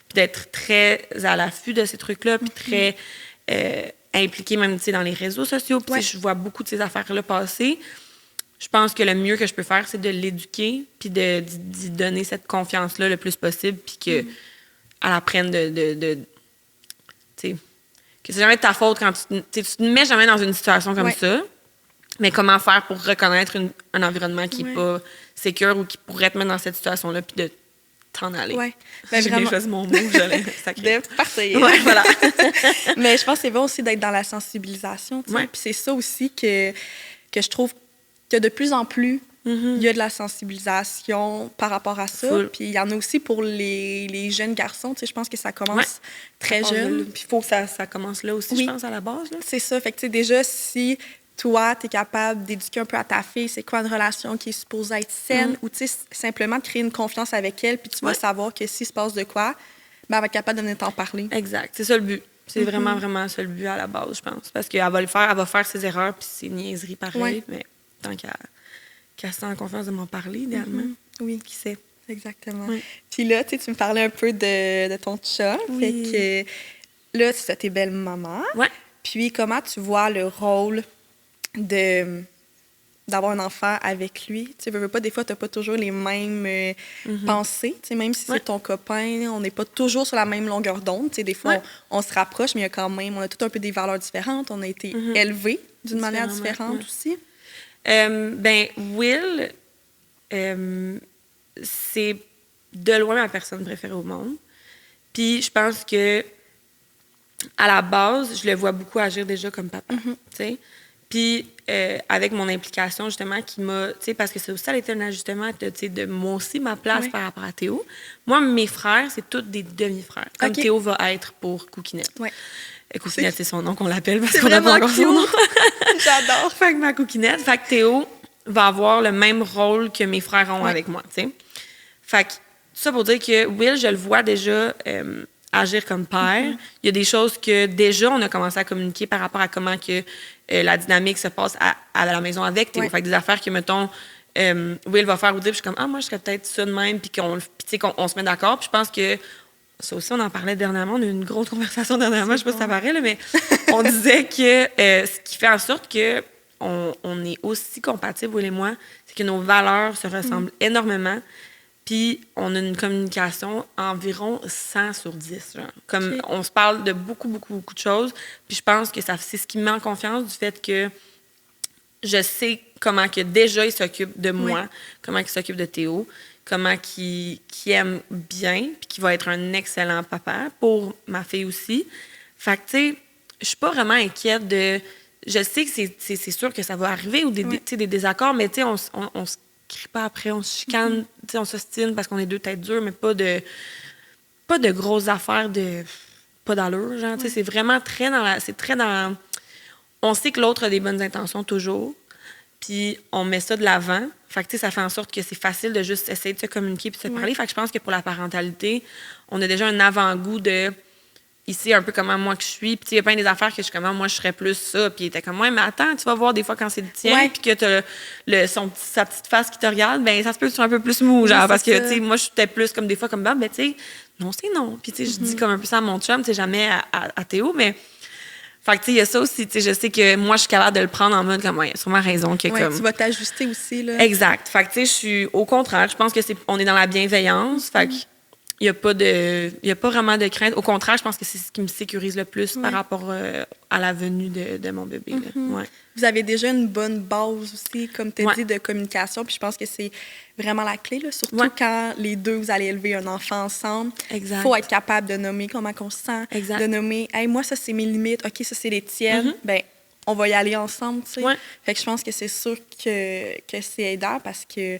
puis d'être très à l'affût de ces trucs-là, puis très... impliquée même, tu sais, dans les réseaux sociaux. Puis je vois beaucoup de ces affaires-là passer. Je pense que le mieux que je peux faire, c'est de l'éduquer puis d'y donner cette confiance-là le plus possible puis qu'elle apprenne tu sais, que c'est jamais de ta faute quand tu te mets jamais dans une situation comme ça, mais comment faire pour reconnaître un environnement qui n'est pas sécure ou qui pourrait te mettre dans cette situation-là puis de t'en aller. Ben, j'ai bien choisi mon mot, j'allais sacrer. De partir. Voilà. Mais je pense que c'est bon aussi d'être dans la sensibilisation. Puis c'est ça aussi que je trouve que de plus en plus, il y a de la sensibilisation par rapport à ça. Puis il y en a aussi pour les jeunes garçons. Je pense que ça commence très jeune. Puis il faut que ça commence là aussi, je pense, à la base. Là. C'est ça. Fait que déjà, si... toi, tu es capable d'éduquer un peu à ta fille, c'est quoi une relation qui est supposée être saine, ou simplement de créer une confiance avec elle, puis tu vas savoir que s'il se passe de quoi, ben, elle va être capable de venir t'en parler. Exact. C'est ça le but. C'est vraiment, vraiment ça le but à la base, je pense. Parce qu'elle va le faire, elle va faire ses erreurs, puis ses niaiseries pareilles, mais tant qu'elle se sent en confiance de m'en parler, idéalement. Oui. Qui sait? Exactement. Puis là, tu me parlais un peu de ton chat. Fait que là, tu fais tes belles mamans. Puis comment tu vois le rôle d'avoir un enfant avec lui. Tu veux pas, des fois, t'as pas toujours les mêmes pensées. Tu sais, même si c'est ton copain, on n'est pas toujours sur la même longueur d'onde. Tu sais, des fois, on se rapproche, mais il y a quand même, on a tout un peu des valeurs différentes. On a été élevés d'une manière différente aussi. Ben, Will, c'est de loin ma personne préférée au monde. Puis je pense que à la base, je le vois beaucoup agir déjà comme papa. Tu sais. Puis, avec mon implication, justement, qui m'a... Tu sais, parce que ça a été un ajustement de moi aussi, ma place par rapport à Théo. Moi, mes frères, c'est tous des demi-frères. Comme Théo va être pour Cookinette. Cookinette, c'est son nom qu'on l'appelle parce qu'on n'a pas encore son nom. J'adore. Fait que ma Cookinette. Fait que Théo va avoir le même rôle que mes frères ont avec moi, tu sais. Fait que ça pour dire que Will, je le vois déjà... agir comme père. Il y a des choses que déjà on a commencé à communiquer par rapport à comment que la dynamique se passe à la maison avec Théo. Fait que des affaires que, mettons, Will va faire ou dire, puis je suis comme, moi, je serais peut-être ça de même, puis qu'on se met d'accord. Puis je pense que ça aussi, on en parlait dernièrement, on a eu une grosse conversation dernièrement, je sais pas si ça paraît, là, mais on disait que ce qui fait en sorte que on est aussi compatibles, Will et moi, c'est que nos valeurs se ressemblent énormément. Puis, on a une communication environ 100 sur 10. Genre. Comme on se parle de beaucoup, beaucoup, beaucoup de choses. Puis, je pense que c'est ce qui me met en confiance du fait que je sais comment que déjà il s'occupe de moi, comment il s'occupe de Théo, comment qu'il aime bien, puis qu'il va être un excellent papa pour ma fille aussi. Fait que, tu sais, je suis pas vraiment inquiète de... Je sais que c'est sûr que ça va arriver ou des désaccords, mais tu sais, on se crie pas après, on se chicane, on s'ostine parce qu'on est deux têtes dures, mais pas de grosses affaires de pas d'allure, genre, c'est vraiment très dans on sait que l'autre a des bonnes intentions toujours, puis on met ça de l'avant, fait que ça fait en sorte que c'est facile de juste essayer de se communiquer puis de se parler, fait que je pense que pour la parentalité, on a déjà un avant-goût de ici, un peu comment moi que je suis. Puis, il y a plein des affaires que je suis comme, moi, je serais plus ça. Puis, il était comme, mais attends, tu vas voir des fois quand c'est le tien, puis que t'as sa petite face qui te regarde, ben ça se peut que tu sois un peu plus mou, genre, parce que, tu sais, moi, je suis plus comme des fois comme, ben, tu sais, non, c'est non. Puis, tu sais, je dis comme un peu ça à mon chum, tu sais, jamais à Théo, mais Fait que, tu sais, il y a ça aussi, tu sais, je sais que moi, je suis capable de le prendre en mode comme, ouais, il y a sûrement raison que comme... tu vas t'ajuster aussi, là. Exact. Fait que, tu sais, je suis au contraire, je pense que on est dans la bienveillance. Fait que, il y a pas vraiment de crainte. Au contraire, je pense que c'est ce qui me sécurise le plus par rapport à la venue de mon bébé. Là. Ouais. Vous avez déjà une bonne base aussi, comme tu as Ouais. dit, de communication. Puis je pense que c'est vraiment la clé, là, surtout Ouais. quand les deux, vous allez élever un enfant ensemble. Exact. Il faut être capable de nommer comment on se sent, Exact. de nommer « Hey, moi, ça, c'est mes limites. OK, ça, c'est les tiennes. Ben, on va y aller ensemble, tu sais. Ouais. Fait que je pense que c'est sûr que c'est aidant parce que,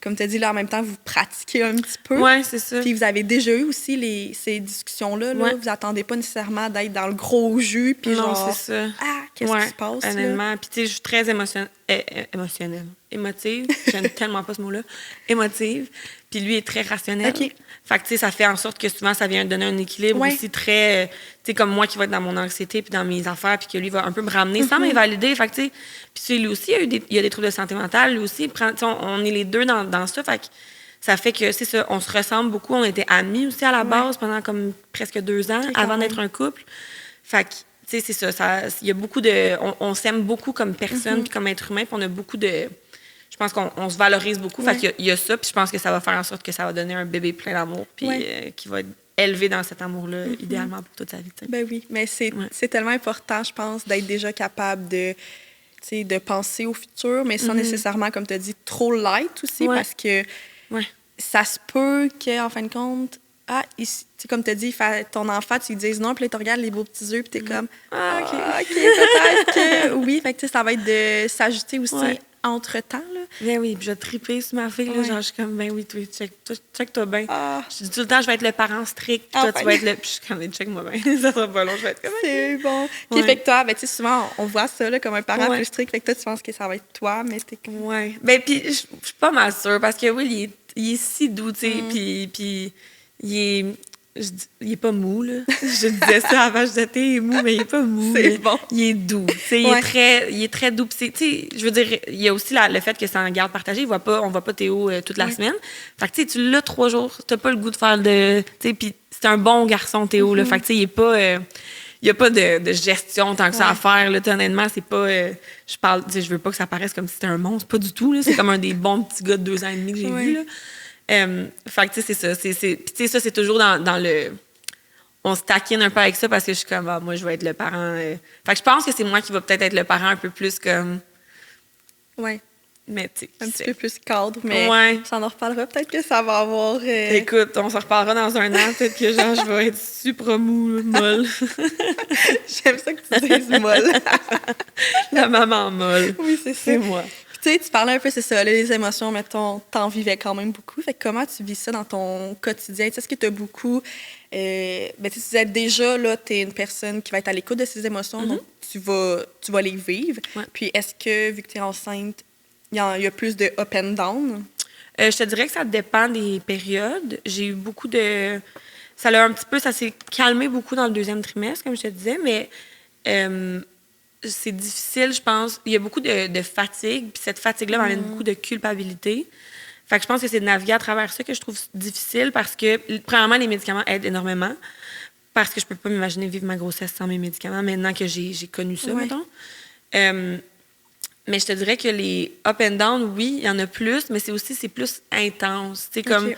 comme tu as dit, là, en même temps, vous pratiquez un petit peu. Ouais, c'est ça. Puis vous avez déjà eu aussi ces discussions-là. Là. Ouais. Vous attendez pas nécessairement d'être dans le gros jus. Puis Non, genre, c'est ça. ah, qu'est-ce qui se passe? Là? Honnêtement. Puis, tu sais, je suis très émotionnelle. Émotive. J'aime tellement pas ce mot-là. Émotive. Puis lui est très rationnel. OK. Fait que, tu sais, ça fait en sorte que souvent, ça vient donner un équilibre aussi très... tu sais, comme moi qui va être dans mon anxiété puis dans mes affaires, puis que lui va un peu me ramener sans m'invalider. Fait que, tu sais... Puis, tu sais, lui aussi, il y a des troubles de santé mentale. Lui aussi, on est les deux dans ça. Fait que ça fait que, c'est ça, on se ressemble beaucoup. On était amis aussi à la base pendant comme presque 2 ans avant d'être un couple. Fait que, tu sais, c'est ça. Il y a beaucoup de... On s'aime beaucoup comme personne puis comme être humain, puis on a beaucoup de... Je pense qu'on se valorise beaucoup. Fait qu'il y a ça, puis je pense que ça va faire en sorte que ça va donner un bébé plein d'amour, puis qui va être élevé dans cet amour-là, idéalement pour toute sa vie. T'sais. Ben oui, mais c'est tellement important, je pense, d'être déjà capable de penser au futur, mais sans nécessairement, comme tu as dit, trop light aussi, parce que ça se peut qu'en fin de compte, comme tu as dit, ton enfant, tu lui dises non, puis là, tu regardes les beaux petits yeux, puis tu es comme, OK, peut-être que oui. Fait que ça va être de s'ajuster aussi entre-temps. Là. Ben oui, puis je vais triper sur ma fille. Là, genre, je suis comme, ben oui, check-toi bien. Je dis tout le temps, je vais être le parent strict, toi, tu vas être le... Puis je suis comme, check-moi bien, ça sera pas long, je vais être comme... C'est bon. Puis fait que toi, ben, tu sais, souvent, on voit ça là, comme un parent plus strict. Fait que toi, tu penses que ça va être toi, mais t'es comme... Ouais. Ben, puis je suis pas mal sûre, parce que oui, il est si doux, tu sais, puis il est pas mou, là. Je disais ça avant, je disais, t'es mou, mais il est pas mou. C'est bon. Il est doux. Il est très doux. Tu sais, je veux dire, il y a aussi le fait que c'est en garde partagée. On voit pas Théo toute la semaine. Fait que, tu sais, tu l'as 3 jours. T'as pas le goût de faire de... Tu sais, puis c'est un bon garçon, Théo, là. Fait que, tu sais, il est pas... il n'y a pas de gestion tant que ça à faire. Là. Honnêtement, c'est pas... je veux pas que ça paraisse comme si c'était un monstre. Pas du tout. Là. C'est comme un des bons petits gars de 2 ans et demi que j'ai vu. Là. Fait que, tu sais, c'est ça. Puis, tu sais, ça, c'est toujours dans le... On se taquine un peu avec ça parce que je suis comme, moi, je vais être le parent... Fait que je pense que c'est moi qui va peut-être être le parent un peu plus comme... Ouais. Mais, tu sais... Un petit peu plus cadre, mais ça en reparlera. Peut-être que ça va avoir... Écoute, on s'en reparlera dans un an. Peut-être que, genre, je vais être super mou, molle. J'aime ça que tu dises molle. La maman molle. Oui, c'est ça. C'est moi. Tu sais, tu parlais un peu, c'est ça, là, les émotions, mettons, t'en vivais quand même beaucoup. Fait que comment tu vis ça dans ton quotidien? Est-ce que tu as beaucoup... tu disais déjà, là, tu es une personne qui va être à l'écoute de ses émotions, donc tu vas les vivre. Ouais. Puis est-ce que, vu que tu es enceinte, il y a plus de up and down? Je te dirais que ça dépend des périodes. J'ai eu beaucoup de... Ça s'est calmé beaucoup dans le 2e trimestre, comme je te disais, mais... c'est difficile, je pense. Il y a beaucoup de fatigue, puis cette fatigue-là m'amène beaucoup de culpabilité. Fait que je pense que c'est de naviguer à travers ça que je trouve difficile parce que, premièrement, les médicaments aident énormément parce que je peux pas m'imaginer vivre ma grossesse sans mes médicaments maintenant que j'ai connu ça, mettons. Mais je te dirais que les up and down, oui, il y en a plus, mais c'est plus intense. Tu sais, comme,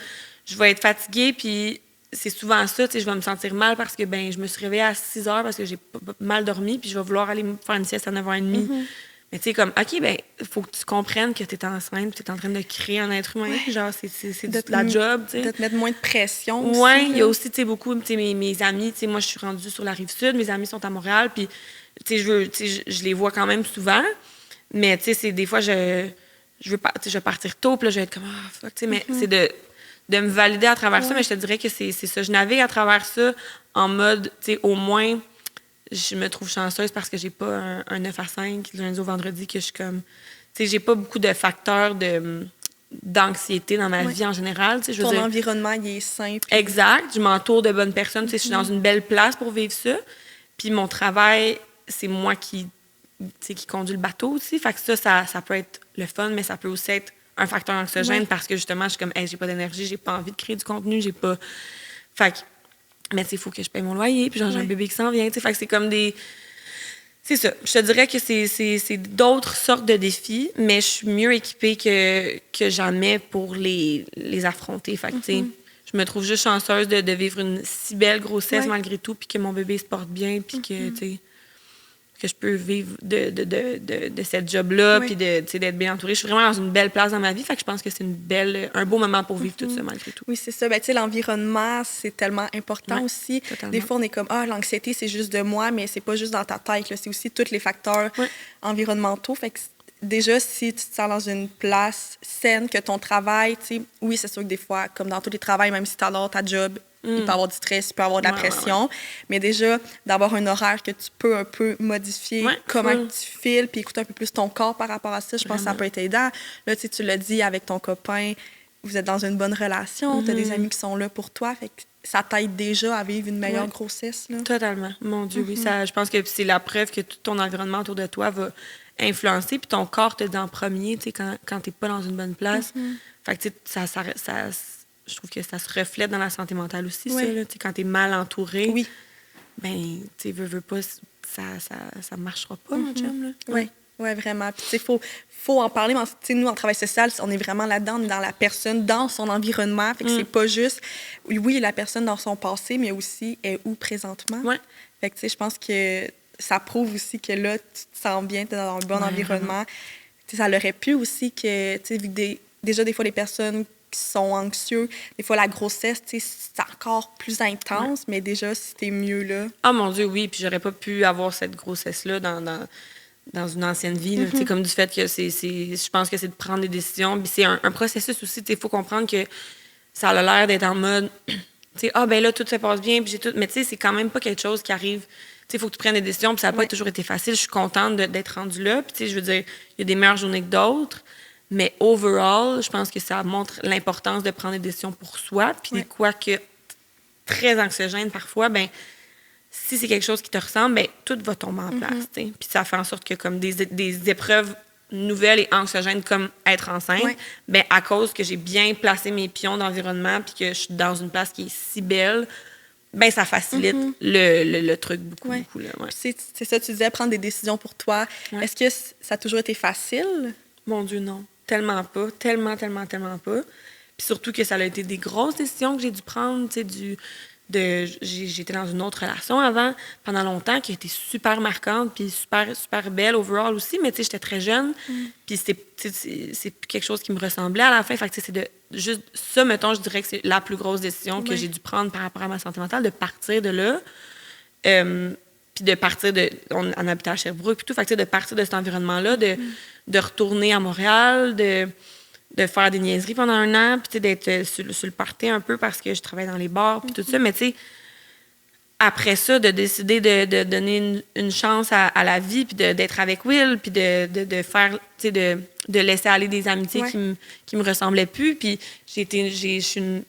je vais être fatiguée, puis... C'est souvent ça, tu sais, je vais me sentir mal parce que je me suis réveillée à 6 heures parce que j'ai mal dormi, puis je vais vouloir aller me faire une sieste à 9h30. Mais tu sais, comme, OK, il faut que tu comprennes que tu es enceinte, tu es en train de créer un être humain. Genre, c'est de la job, tu sais. De te mettre moins de pression aussi. Oui, il y a aussi, tu sais, beaucoup, tu sais, mes amis, tu sais, moi, je suis rendue sur la Rive-Sud, mes amis sont à Montréal, puis, tu sais, je les vois quand même souvent, mais, tu sais, c'est des fois, je vais partir tôt, puis là, je vais être comme, fuck, tu sais, mais c'est de me valider à travers ça, mais je te dirais que c'est ça. Je navigue à travers ça en mode, tu sais, au moins, je me trouve chanceuse parce que j'ai pas un 9 à 5 du lundi au vendredi que je suis comme... Tu sais, j'ai pas beaucoup de facteurs d'anxiété dans ma vie en général. Tu sais, ton environnement, il est simple. Exact. Je m'entoure de bonnes personnes. Tu sais, je suis dans une belle place pour vivre ça. Puis mon travail, c'est moi qui conduis le bateau aussi. Fait que ça peut être le fun, mais ça peut aussi être un facteur anxiogène parce que justement, je suis comme, j'ai pas d'énergie, j'ai pas envie de créer du contenu, j'ai pas. Fait que, mais il faut que je paye mon loyer, puis genre, j'ai un bébé qui s'en vient, tu sais. Fait que c'est comme des. C'est ça. Je te dirais que c'est d'autres sortes de défis, mais je suis mieux équipée que jamais pour les affronter. Fait que, tu sais, je me trouve juste chanceuse de vivre une si belle grossesse malgré tout, puis que mon bébé se porte bien, puis que, tu sais, que je peux vivre de cette job-là, puis d'être bien entourée. Je suis vraiment dans une belle place dans ma vie, fait que je pense que c'est un beau moment pour vivre tout ça, malgré tout. Oui, c'est ça. Ben, tu sais, l'environnement, c'est tellement important aussi. Totalement. Des fois, on est comme, l'anxiété, c'est juste de moi, mais c'est pas juste dans ta tête, là. C'est aussi tous les facteurs environnementaux. Fait que déjà, si tu te sens dans une place saine, que ton travail, tu sais, oui, c'est sûr que des fois, comme dans tous les travails, même si tu adores ta job, il peut y avoir du stress, il peut y avoir de la pression. Mais déjà, d'avoir un horaire que tu peux un peu modifier comment tu files, puis écouter un peu plus ton corps par rapport à ça, je pense que ça peut être aidant. Là, tu l'as dit avec ton copain, vous êtes dans une bonne relation, tu as des amis qui sont là pour toi, fait que ça t'aide déjà à vivre une meilleure grossesse. Là. Totalement. Mon Dieu, oui. Ça, je pense que c'est la preuve que tout ton environnement autour de toi va influencer, puis ton corps te dit en premier, tu sais, quand t'es pas dans une bonne place. Fait que, tu sais, je trouve que ça se reflète dans la santé mentale aussi, ça, là. Tu sais, quand t'es mal entouré, ben, tu sais, veux pas, ça marchera pas, mon chum, là. Oui, vraiment. Puis, tu sais, faut en parler. Tu sais, nous, en travail social, on est vraiment là-dedans, on est dans la personne, dans son environnement. Fait que c'est pas juste, oui, la personne dans son passé, mais aussi où présentement. Fait que, tu sais, je pense que ça prouve aussi que là, tu te sens bien, tu es dans un bon environnement. Tu sais, ça l'aurait pu aussi que, tu sais, vu que déjà, des fois, les personnes qui sont anxieux, des fois, la grossesse, tu sais, c'est encore plus intense, mais déjà, si t'es mieux là... Ah, mon Dieu, oui. Puis j'aurais pas pu avoir cette grossesse-là dans une ancienne vie. Là, comme du fait que je pense que c'est de prendre des décisions. Puis c'est un processus aussi. Il faut comprendre que ça a l'air d'être en mode, tu sais, ben là, tout se passe bien, puis j'ai tout. Mais tu sais, c'est quand même pas quelque chose qui arrive. Tu sais, il faut que tu prennes des décisions, puis ça n'a pas toujours été facile. Je suis contente d'être rendue là. Puis tu sais, je veux dire, il y a des meilleures journées que d'autres. Mais overall, je pense que ça montre l'importance de prendre des décisions pour soi. Puis quoi que très anxiogène parfois, ben si c'est quelque chose qui te ressemble, ben tout va tomber en place. Puis ça fait en sorte que comme des épreuves nouvelles et anxiogènes comme être enceinte, ben à cause que j'ai bien placé mes pions d'environnement puis que je suis dans une place qui est si belle, ben ça facilite le truc beaucoup. Là, C'est ça, tu disais, prendre des décisions pour toi. Est-ce que ça a toujours été facile? Mon Dieu, non. Tellement pas. Tellement pas. Puis surtout que ça a été des grosses décisions que j'ai dû prendre, tu sais, j'étais dans une autre relation avant, pendant longtemps, qui a été super marquante, puis super, super belle overall aussi, mais tu sais, j'étais très jeune, puis c'est plus quelque chose qui me ressemblait à la fin. Fait que c'est juste ça, mettons, je dirais que c'est la plus grosse décision que j'ai dû prendre par rapport à ma santé mentale, de partir de là. Puis de partir on habitait à Sherbrooke, puis tout, fait que de partir de cet environnement-là, de retourner à Montréal, de faire des niaiseries pendant un an, puis d'être sur le party un peu parce que je travaillais dans les bars, puis tout ça. Mais tu sais, après ça, de décider de donner une chance à la vie, puis d'être avec Will, puis de faire, tu sais, de laisser aller des amitiés qui me ressemblaient plus. Puis je suis une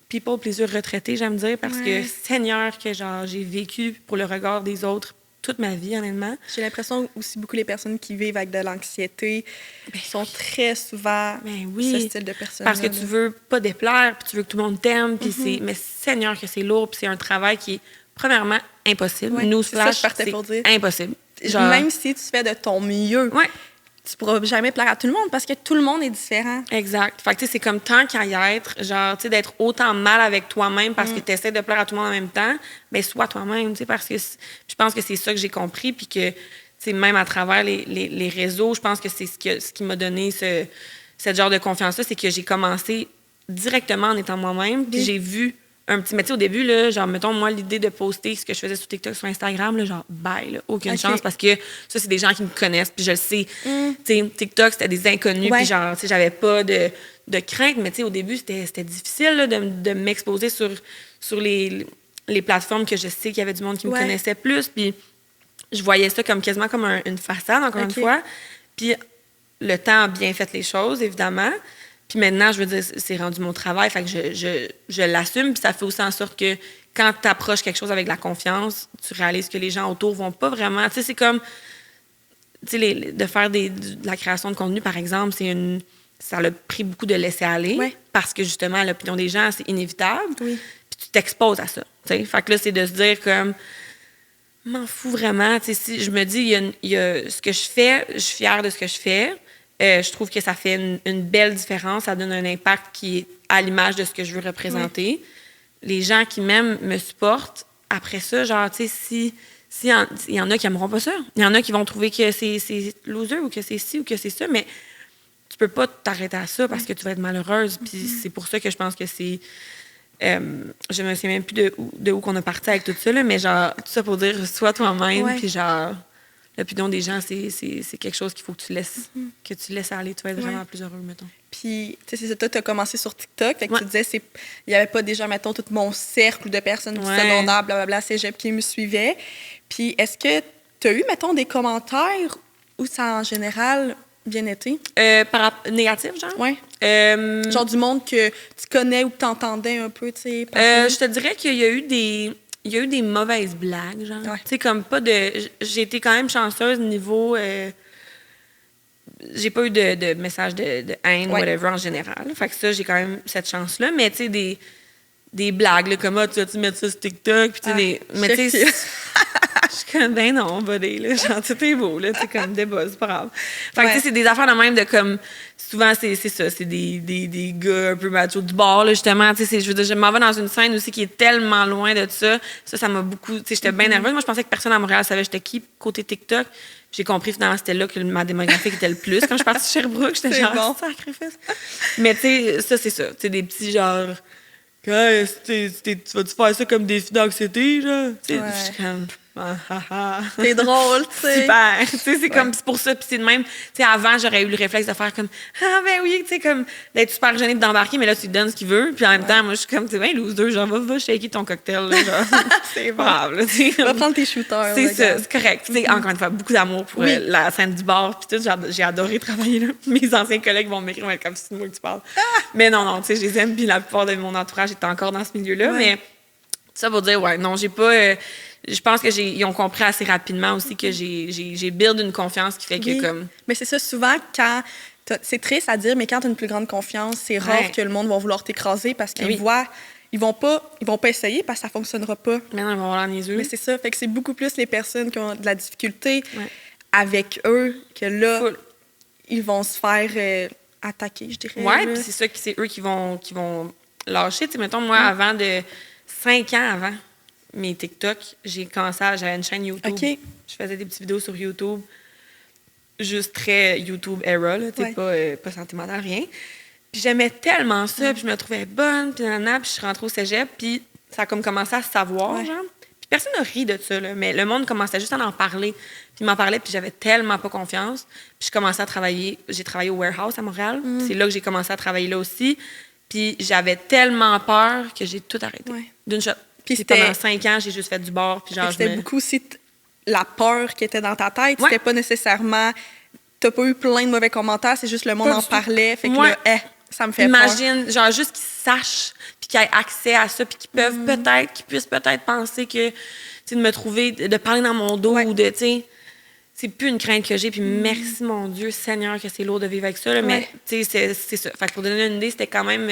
people pleaser retraitée, j'aime dire, parce que, Seigneur, que genre j'ai vécu pour le regard des autres toute ma vie, honnêtement. J'ai l'impression aussi beaucoup les personnes qui vivent avec de l'anxiété sont très souvent ce style de personnes. Parce que tu veux pas déplaire, puis tu veux que tout le monde t'aime, puis mais Seigneur que c'est lourd, puis c'est un travail qui est premièrement impossible. Newsflash, c'est impossible. Genre... Même si tu fais de ton mieux, tu pourras jamais plaire à tout le monde parce que tout le monde est différent. Exact. Fait que tu sais, c'est comme tant qu'à y être, genre, tu sais, d'être autant mal avec toi-même parce que tu essaies de plaire à tout le monde en même temps, bien, sois toi-même, tu sais, parce que je pense que c'est ça que j'ai compris, puis que, tu sais, même à travers les réseaux, je pense que c'est ce qui m'a donné ce genre de confiance-là, c'est que j'ai commencé directement en étant moi-même, puis j'ai vu un petit... Mais tu sais, au début, là, genre, mettons, moi, l'idée de poster ce que je faisais sur TikTok, sur Instagram, là, genre, bye, là, aucune chance, parce que ça, c'est des gens qui me connaissent, puis je le sais. Tu sais, TikTok, c'était des inconnus, puis genre, tu sais, j'avais pas de crainte, mais tu sais, au début, c'était difficile, là, de m'exposer sur les plateformes que je sais qu'il y avait du monde qui me connaissait plus, puis je voyais ça comme quasiment comme une façade, encore une fois. Puis le temps a bien fait les choses, évidemment. Puis maintenant, je veux dire, c'est rendu mon travail, fait que je l'assume, puis ça fait aussi en sorte que quand tu approches quelque chose avec de la confiance, tu réalises que les gens autour vont pas vraiment... Tu sais, c'est comme... Tu sais, de faire de la création de contenu, par exemple, ça a pris beaucoup de laisser aller, parce que justement, l'opinion des gens, c'est inévitable. Puis tu t'exposes à ça, tu sais. Fait que là, c'est de se dire comme... m'en fous vraiment. Tu sais, si je me dis, il y a ce que je fais, je suis fière de ce que je fais. Je trouve que ça fait une belle différence. Ça donne un impact qui est à l'image de ce que je veux représenter. Oui. Les gens qui m'aiment me supportent. Après ça, genre, tu sais, il y en a qui n'aimeront pas ça. Il y en a qui vont trouver que c'est loser ou que c'est ci ou que c'est ça, mais tu peux pas t'arrêter à ça parce que tu vas être malheureuse. Puis c'est pour ça que je pense que c'est... je me souviens même plus de où qu'on a parti avec tout ça, là, mais genre, tout ça pour dire, sois toi-même, puis genre... L'opinion des gens, c'est quelque chose qu'il faut que tu laisses aller. Tu vas être vraiment plus heureux, mettons. Puis, tu sais, c'est ça, toi, tu as commencé sur TikTok. Fait que tu disais, il n'y avait pas déjà, mettons, tout mon cercle de personnes du secondaire, blablabla, cégep qui me suivaient. Puis, est-ce que tu as eu, mettons, des commentaires ou ça, en général, bien été? Négatif, genre? Oui. Genre du monde que tu connais ou que tu entendais un peu, tu sais? Je te dirais qu'il y a eu des mauvaises blagues, genre. Tu sais, comme pas de... J'ai été quand même chanceuse niveau... j'ai pas eu de messages de haine, whatever, en général. Fait que ça, j'ai quand même cette chance-là. Mais tu sais, des blagues, là, comme, tu vas-tu mettre ça sur TikTok? Puis tu sais, mais tu sais... Je suis comme, ben non, buddy, là, genre, tout est beau, là, tu sais, comme des buzz, c'est pas grave. Fait que, tu sais, c'est des affaires de même de comme, souvent, c'est ça, c'est des gars un peu machos du bord, là, justement, tu sais, je veux dire, je m'en vais dans une scène aussi qui est tellement loin de ça. Ça m'a beaucoup, tu sais, j'étais bien nerveuse. Moi, je pensais que personne à Montréal savait j'étais qui, côté TikTok. J'ai compris, finalement, c'était là que ma démographique était le plus. Quand je suis partie de Sherbrooke, j'étais genre, bon. Sacrifice. Mais, tu sais, ça, c'est ça. Tu sais, des petits, genre, tu vas-tu faire ça comme des filles d'anxiété, genre? Tu sais, je suis comme... C'est drôle, tu sais. Super. Tu sais, c'est comme, c'est pour ça. Puis c'est de même, tu sais, avant, j'aurais eu le réflexe de faire comme, ben oui, tu sais, comme, d'être super gênée d'embarquer, mais là, tu lui donnes ce qu'il veut. Puis en même temps, moi, je suis comme, tu sais, ben loser, genre, va shaker ton cocktail, là, genre. C'est grave, là, tu sais. Va prendre tes shooters. C'est ça, c'est correct. Tu sais, encore une fois, beaucoup d'amour pour la scène du bar. Puis tout, j'ai adoré travailler là. Mes anciens collègues vont m'écrire, comme si c'est moi que tu parles. Mais non, tu sais, je les aime. Puis la plupart de mon entourage est encore dans ce milieu-là. Mais ça pour dire, non, j'ai pas. Je pense qu'ils ont compris assez rapidement aussi que j'ai build une confiance qui fait que comme... Mais c'est ça, souvent, quand... C'est triste à dire, mais quand tu as une plus grande confiance, c'est rare que le monde va vouloir t'écraser parce qu'ils voient... Ils vont pas essayer parce que ça fonctionnera pas. Mais non, ils vont avoir les yeux. Mais c'est ça. Fait que c'est beaucoup plus les personnes qui ont de la difficulté avec eux que là, ils vont se faire attaquer, je dirais. Oui, puis c'est ça, c'est eux qui vont lâcher. Tu sais, mettons, moi, avant de... 5 ans avant mes TikTok, j'avais une chaîne YouTube. Okay. Je faisais des petites vidéos sur YouTube, juste très YouTube era, là, pas santé mentale, rien. Puis j'aimais tellement ça, puis je me trouvais bonne, puis puis je suis rentrée au cégep, puis ça a comme commencé à se savoir, genre. Puis personne n'a ri de ça, là, mais le monde commençait juste à en parler. Puis il m'en parlait, puis j'avais tellement pas confiance. Puis je commençais à travailler, j'ai travaillé au warehouse à Montréal. C'est là que j'ai commencé à travailler là aussi. Puis j'avais tellement peur que j'ai tout arrêté, d'une shot. Puis pendant 5 ans, j'ai juste fait du bar. Puis genre, c'était beaucoup aussi la peur qui était dans ta tête. C'était pas nécessairement... T'as pas eu plein de mauvais commentaires, c'est juste le monde en parlait. Fait que là, ça me fait peur. Imagine, genre, juste qu'ils sachent, puis qu'ils aient accès à ça, puis qu'ils puissent peut-être penser que, tu sais, de me trouver, de parler dans mon dos ou de, tu sais... C'est plus une crainte que j'ai, puis merci, mon Dieu, Seigneur, que c'est lourd de vivre avec ça, là, mais, tu sais, c'est ça. Fait que pour donner une idée, c'était quand même...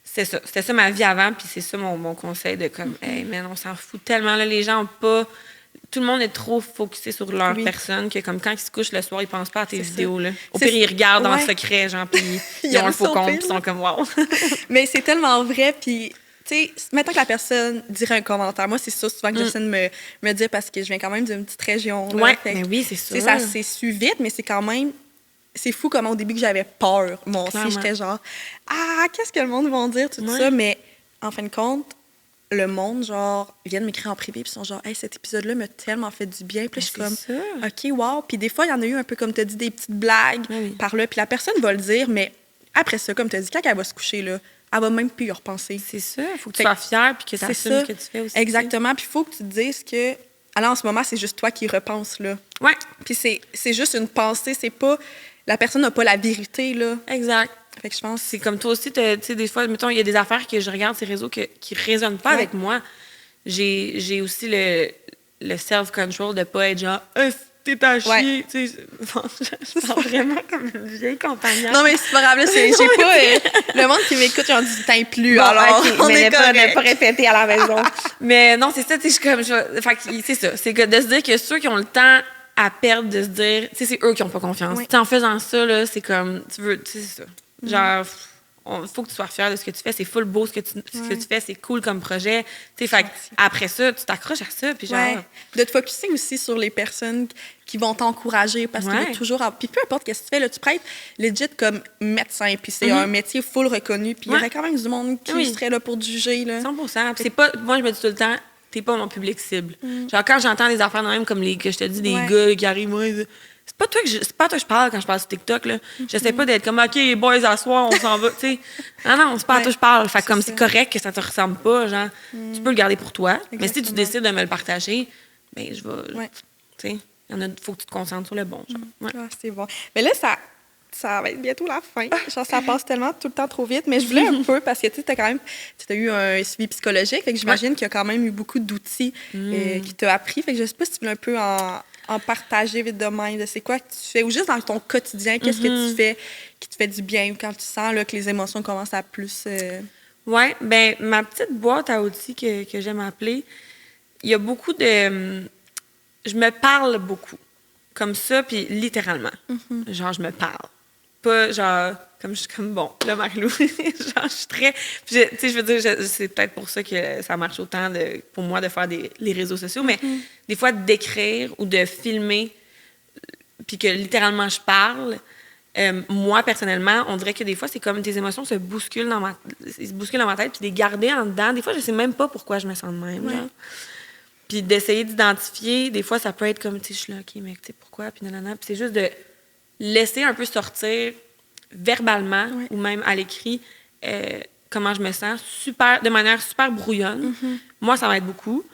C'était ça ma vie avant, puis c'est ça mon conseil de comme, hey, man, on s'en fout tellement, là, les gens ont pas... Tout le monde est trop focusé sur leur personne que comme quand ils se couchent le soir, ils pensent pas à tes vidéos, là. Au pire, ils regardent en secret, genre, puis ils ont un faux compte, puis ils sont comme, wow. Mais c'est tellement vrai, puis... Tu sais, mettons que la personne dirait un commentaire. Moi, c'est ça souvent que j'essaie de me dire parce que je viens quand même d'une petite région. Oui, mais oui, c'est ça. Ça s'est su vite, mais c'est quand même... C'est fou comment au début que j'avais peur. Moi aussi, j'étais genre, qu'est-ce que le monde va dire, tout ça. Mais en fin de compte, le monde, genre, vient de m'écrire en privé, puis ils sont genre, hey, cet épisode-là m'a tellement fait du bien. Puis je suis comme, OK, wow. Puis des fois, il y en a eu un peu, comme tu as dit, des petites blagues par là. Puis la personne va le dire, mais après ça, comme tu as dit, quand elle va se coucher, là, elle va même plus y repenser. C'est ça. Il faut que tu sois fière puis que tu assumes ce que tu fais aussi. Exactement. Puis il faut que tu te dises que, alors en ce moment, c'est juste toi qui repenses, là. Ouais. Puis c'est juste une pensée, c'est pas... La personne n'a pas la vérité, là. Exact. Fait que je pense... C'est comme toi aussi, tu sais, des fois, mettons, il y a des affaires que je regarde ces réseaux qui résonnent pas avec moi. J'ai aussi le self-control de pas être genre, t'es à chier. Ouais. Tu sais, bon, je sens vraiment comme une vieille compagnonne. Non, mais c'est pas grave, là, j'ai pas... le monde qui m'écoute, ils ont 18 ans et plus, Bon, alors ok, on mais est correct. ne pas répéter à la maison. Mais non, c'est ça, tu sais, je suis comme... Fait que c'est ça, c'est que de se dire que ceux qui ont le temps à perdre, de se dire... Tu sais, c'est eux qui ont pas confiance. Oui. Tu sais, en faisant ça, là, c'est comme... Tu veux... Tu sais, c'est ça. Genre... faut que tu sois fier de ce que tu fais. C'est full beau ce que tu fais. C'est cool comme projet. Tu sais, fait après ça, tu t'accroches à ça. Puis genre... Ouais. De te focusser aussi sur les personnes qui vont t'encourager parce qu'il y a toujours... Puis peu importe ce que tu fais, là, tu pourrais être legit comme médecin, puis c'est un métier full reconnu, puis il y aurait quand même du monde qui serait là pour te juger. Là. 100%. C'est pas... Moi, je me dis tout le temps, t'es pas mon public cible. Genre, quand j'entends des affaires de même comme que je te dis, des gars qui arrivent, moi... C'est pas à toi que je parle quand je parle sur TikTok, là. J'essaie pas d'être comme, OK, boys, à soir, on s'en va, tu sais. Non, c'est pas à toi que je parle. Fait comme c'est correct que ça te ressemble pas, genre, tu peux le garder pour toi. Exactement. Mais si tu décides de me le partager, ben je vais, tu sais, faut que tu te concentres sur le bon, genre. Ah, c'est bon. Mais là, ça va être bientôt la fin. Genre, ça passe tellement tout le temps trop vite. Mais je voulais un peu, parce que tu as quand même t'as eu un suivi psychologique. Fait que j'imagine qu'il y a quand même eu beaucoup d'outils qui t'ont appris. Fait que je sais pas si tu veux un peu en partager vite de même. C'est quoi que tu fais? Ou juste dans ton quotidien, qu'est-ce que tu fais qui te fait du bien? Ou quand tu sens là, que les émotions commencent à plus... Oui, bien, ma petite boîte à outils que j'aime appeler, il y a beaucoup de... je me parle beaucoup. Comme ça, puis littéralement. Genre, je me parle. Pas genre, comme je suis comme, bon, là, Marie-Lou, genre, je suis très... Tu sais, je veux dire, c'est peut-être pour ça que ça marche autant pour moi de faire les réseaux sociaux, mais des fois, d'écrire ou de filmer, puis que littéralement, je parle, moi, personnellement, on dirait que des fois, c'est comme tes émotions se bousculent dans ma tête, puis de les garder en dedans. Des fois, je sais même pas pourquoi je me sens de même, genre. Puis d'essayer d'identifier, des fois, ça peut être comme, tu sais, je suis là, OK, mais tu sais, pourquoi, puis nanana. Puis c'est juste de laisser un peu sortir verbalement ou même à l'écrit comment je me sens, de manière super brouillonne. Moi, ça m'aide beaucoup.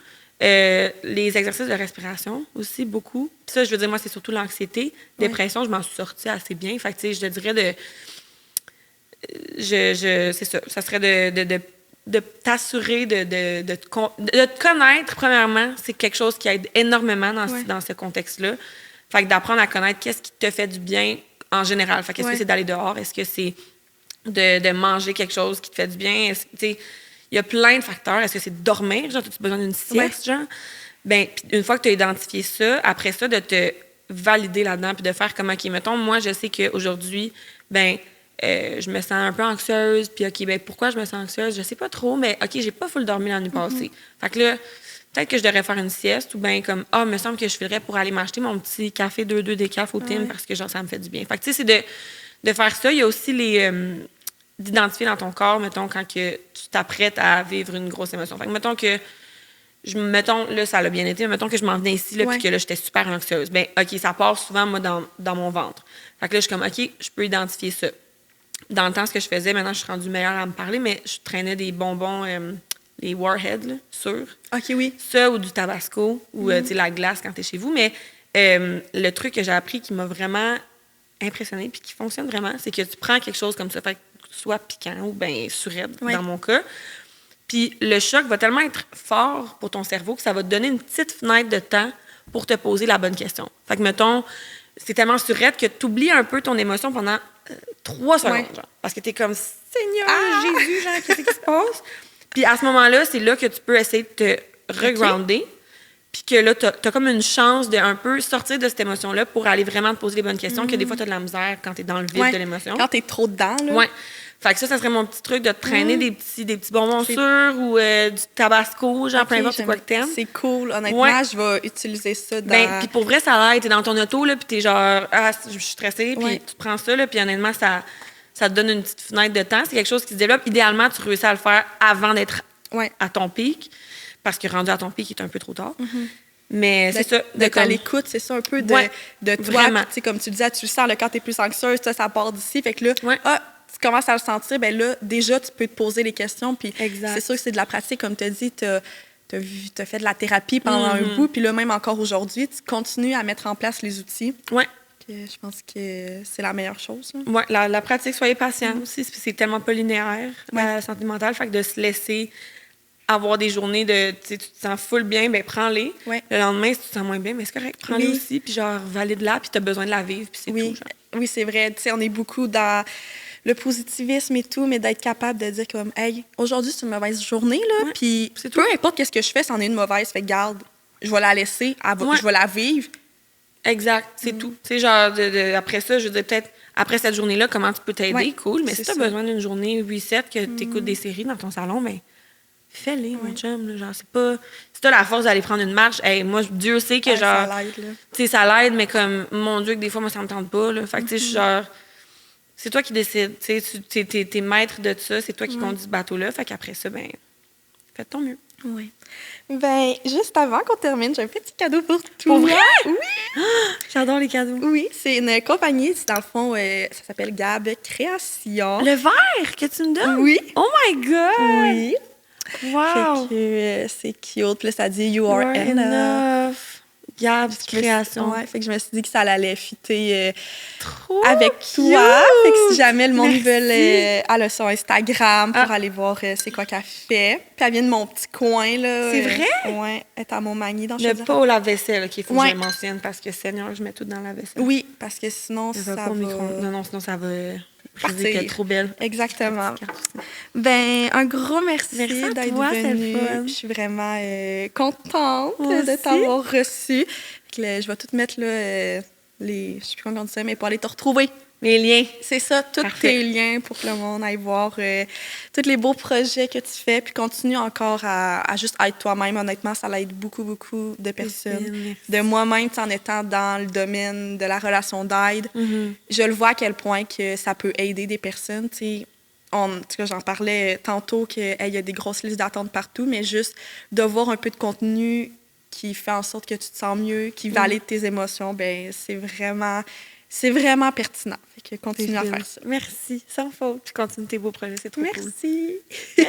Les exercices de respiration aussi, beaucoup. Puis ça, je veux dire, moi, c'est surtout l'anxiété. Dépression, je m'en suis sortie assez bien. Fait que, tu sais, je te dirais c'est ça. Ça serait de t'assurer de te connaître, premièrement. C'est quelque chose qui aide énormément dans ce contexte-là. Fait que d'apprendre à connaître qu'est-ce qui te fait du bien en général. Fait qu'est-ce que c'est d'aller dehors? Est-ce que c'est de manger quelque chose qui te fait du bien? Il y a plein de facteurs. Est-ce que c'est de dormir? Genre, as-tu besoin d'une sieste, genre? Ben, une fois que tu as identifié ça, après ça, de te valider là-dedans puis de faire comme, OK, mettons, moi, je sais qu'aujourd'hui, ben, je me sens un peu anxieuse, puis OK, ben pourquoi je me sens anxieuse? Je sais pas trop, mais OK, j'ai pas full dormi la nuit passée. Fait que là, peut-être que je devrais faire une sieste ou bien comme, il me semble que je filerais pour aller m'acheter mon petit café 2 décaf au Tim parce que genre, ça me fait du bien. Fait que tu sais, c'est de faire ça. Il y a aussi d'identifier dans ton corps, mettons, quand que tu t'apprêtes à vivre une grosse émotion. Fait que mettons, là, ça l'a bien été, mais mettons que je m'en venais ici, là, puis que là, j'étais super anxieuse. Ben OK, ça part souvent, moi, dans mon ventre. Fait que là, je suis comme, OK, je peux identifier ça. Dans le temps, ce que je faisais, maintenant, je suis rendue meilleure à me parler, mais je traînais des bonbons, les Warheads, là, sûrs. OK, oui. Ça, ou du Tabasco, ou tu sais, la glace quand t'es chez vous. Mais le truc que j'ai appris qui m'a vraiment impressionnée, puis qui fonctionne vraiment, c'est que tu prends quelque chose comme ça, fait que soit piquant ou bien surette, dans mon cas. Puis le choc va tellement être fort pour ton cerveau que ça va te donner une petite fenêtre de temps pour te poser la bonne question. Fait que, mettons, c'est tellement surette que tu oublies un peu ton émotion pendant 3 secondes, genre, parce que tu es comme, Seigneur Jésus, genre, qu'est-ce qui se passe? Puis à ce moment-là, c'est là que tu peux essayer de te regrounder, puis que là, tu as comme une chance de un peu sortir de cette émotion-là pour aller vraiment te poser les bonnes questions, que des fois, tu as de la misère quand tu es dans le vide de l'émotion. Quand tu es trop dedans, là. Ouais. Fait que ça serait mon petit truc de te traîner des petits bonbons sûrs ou du Tabasco, genre peu importe quoi que t'aimes. C'est cool. Honnêtement, je vais utiliser ça dans... Ben, puis pour vrai, ça l'aide. T'es dans ton auto, là, puis t'es genre, je suis stressée, puis tu prends ça, là, puis honnêtement, ça te donne une petite fenêtre de temps. C'est quelque chose qui se développe. Idéalement, tu réussis à le faire avant d'être à ton pic, parce que rendu à ton pic, il est un peu trop tard. Mais c'est ça. D'être à l'écoute, c'est ça, un peu de toi. Tu sais, comme tu disais, tu le sens, là, quand t'es plus anxieuse, ça part d'ici. Fait que là, tu commences à le sentir, ben là, déjà, tu peux te poser les questions. Puis c'est sûr que c'est de la pratique. Comme tu as dit, tu as fait de la thérapie pendant un bout. Puis là, même encore aujourd'hui, tu continues à mettre en place les outils. Oui. Je pense que c'est la meilleure chose. Oui, la pratique, soyez patient aussi. C'est tellement pas linéaire, la santé mentale. Fait que de se laisser avoir des journées de, tu sais, tu te sens full bien, ben prends-les. Ouais. Le lendemain, si tu te sens moins bien, mais c'est correct, prends-les Oui. aussi, puis genre, valide-la, puis t'as besoin de la vivre, puis c'est Oui, tout, genre. oui, c'est vrai. Tu sais, on est beaucoup dans le positivisme et tout, mais d'être capable de dire comme, hey, aujourd'hui, c'est une mauvaise journée, là, Ouais, puis c'est peu importe qu'est-ce que je fais, c'en est une mauvaise, fait que garde, je vais la laisser, Ouais. je vais la vivre. Exact, c'est tout. Tu sais, genre, après ça, je veux dire, peut-être, après cette journée-là, comment tu peux t'aider, Ouais, cool, mais si c'est t'as ça. besoin d'une journée reset, que t'écoutes des séries dans ton salon, ben fais-les, mon chum, là, genre, c'est pas... Si t'as la force d'aller prendre une marche, hey, moi, Dieu sait que, Ah, genre... ça l'aide, là. Tu sais, ça l'aide, mais comme, mon Dieu, que des fois, moi, ça me tente pas, là. Fait que, tu sais, je suis genre... C'est toi qui décides, tu sais, t'es maître de ça, c'est toi qui conduis ce bateau-là, fait qu'après ça, ben, fais de ton mieux. Oui. Ben, juste avant qu'on termine, j'ai un petit cadeau pour toi. Pour vrai? Oui. J'adore les cadeaux. Oui, c'est une compagnie, dans le fond, ça s'appelle Gab Création. Le verre que tu me donnes? Oui. Oh my God! Oui. Wow! Fait que c'est cute. Puis là, ça dit You are You're enough. Gab Création. Ouais, fait que je me suis dit que ça allait fitter Trop avec cute! toi. Fait que si jamais le monde Merci. veut, elle a son Instagram pour Ah. aller voir c'est quoi qu'elle fait. Puis elle vient de mon petit coin, là. C'est vrai? Ouais, elle est à Montmagny, dans Le Chaudière. pot au lave-vaisselle, qu'il faut que Ouais. je le mentionne, parce que Seigneur, je mets tout dans la vaisselle. Oui, parce que sinon, Je ça vais va... pas au micro. Non, sinon ça va... Je Partir. dis qu'elle est trop belle. Exactement. Ben, un gros merci, Merci à d'être toi, c'est le venue. fun. Je suis vraiment contente Moi de aussi. t'avoir reçue. Fait que là, je vais tout mettre là, je sais plus comment on dit ça, mais pour aller te retrouver. Les liens. C'est ça, tous Parfait. tes liens pour que le monde aille voir tous les beaux projets que tu fais. Puis continue encore à juste être toi-même. Honnêtement, ça l'aide beaucoup, beaucoup de personnes. Merci. De moi-même, tu sais, en étant dans le domaine de la relation d'aide, Mm-hmm. je le vois à quel point que ça peut aider des personnes. Tu sais, en tout cas, j'en parlais tantôt qu'il y a des grosses listes d'attente partout, mais juste de voir un peu de contenu qui fait en sorte que tu te sens mieux, qui valide tes émotions, ben c'est vraiment pertinent. Fait que continue à faire ça. Merci, sans faute. Puis continue tes beaux projets, c'est trop cool. Merci. Hey,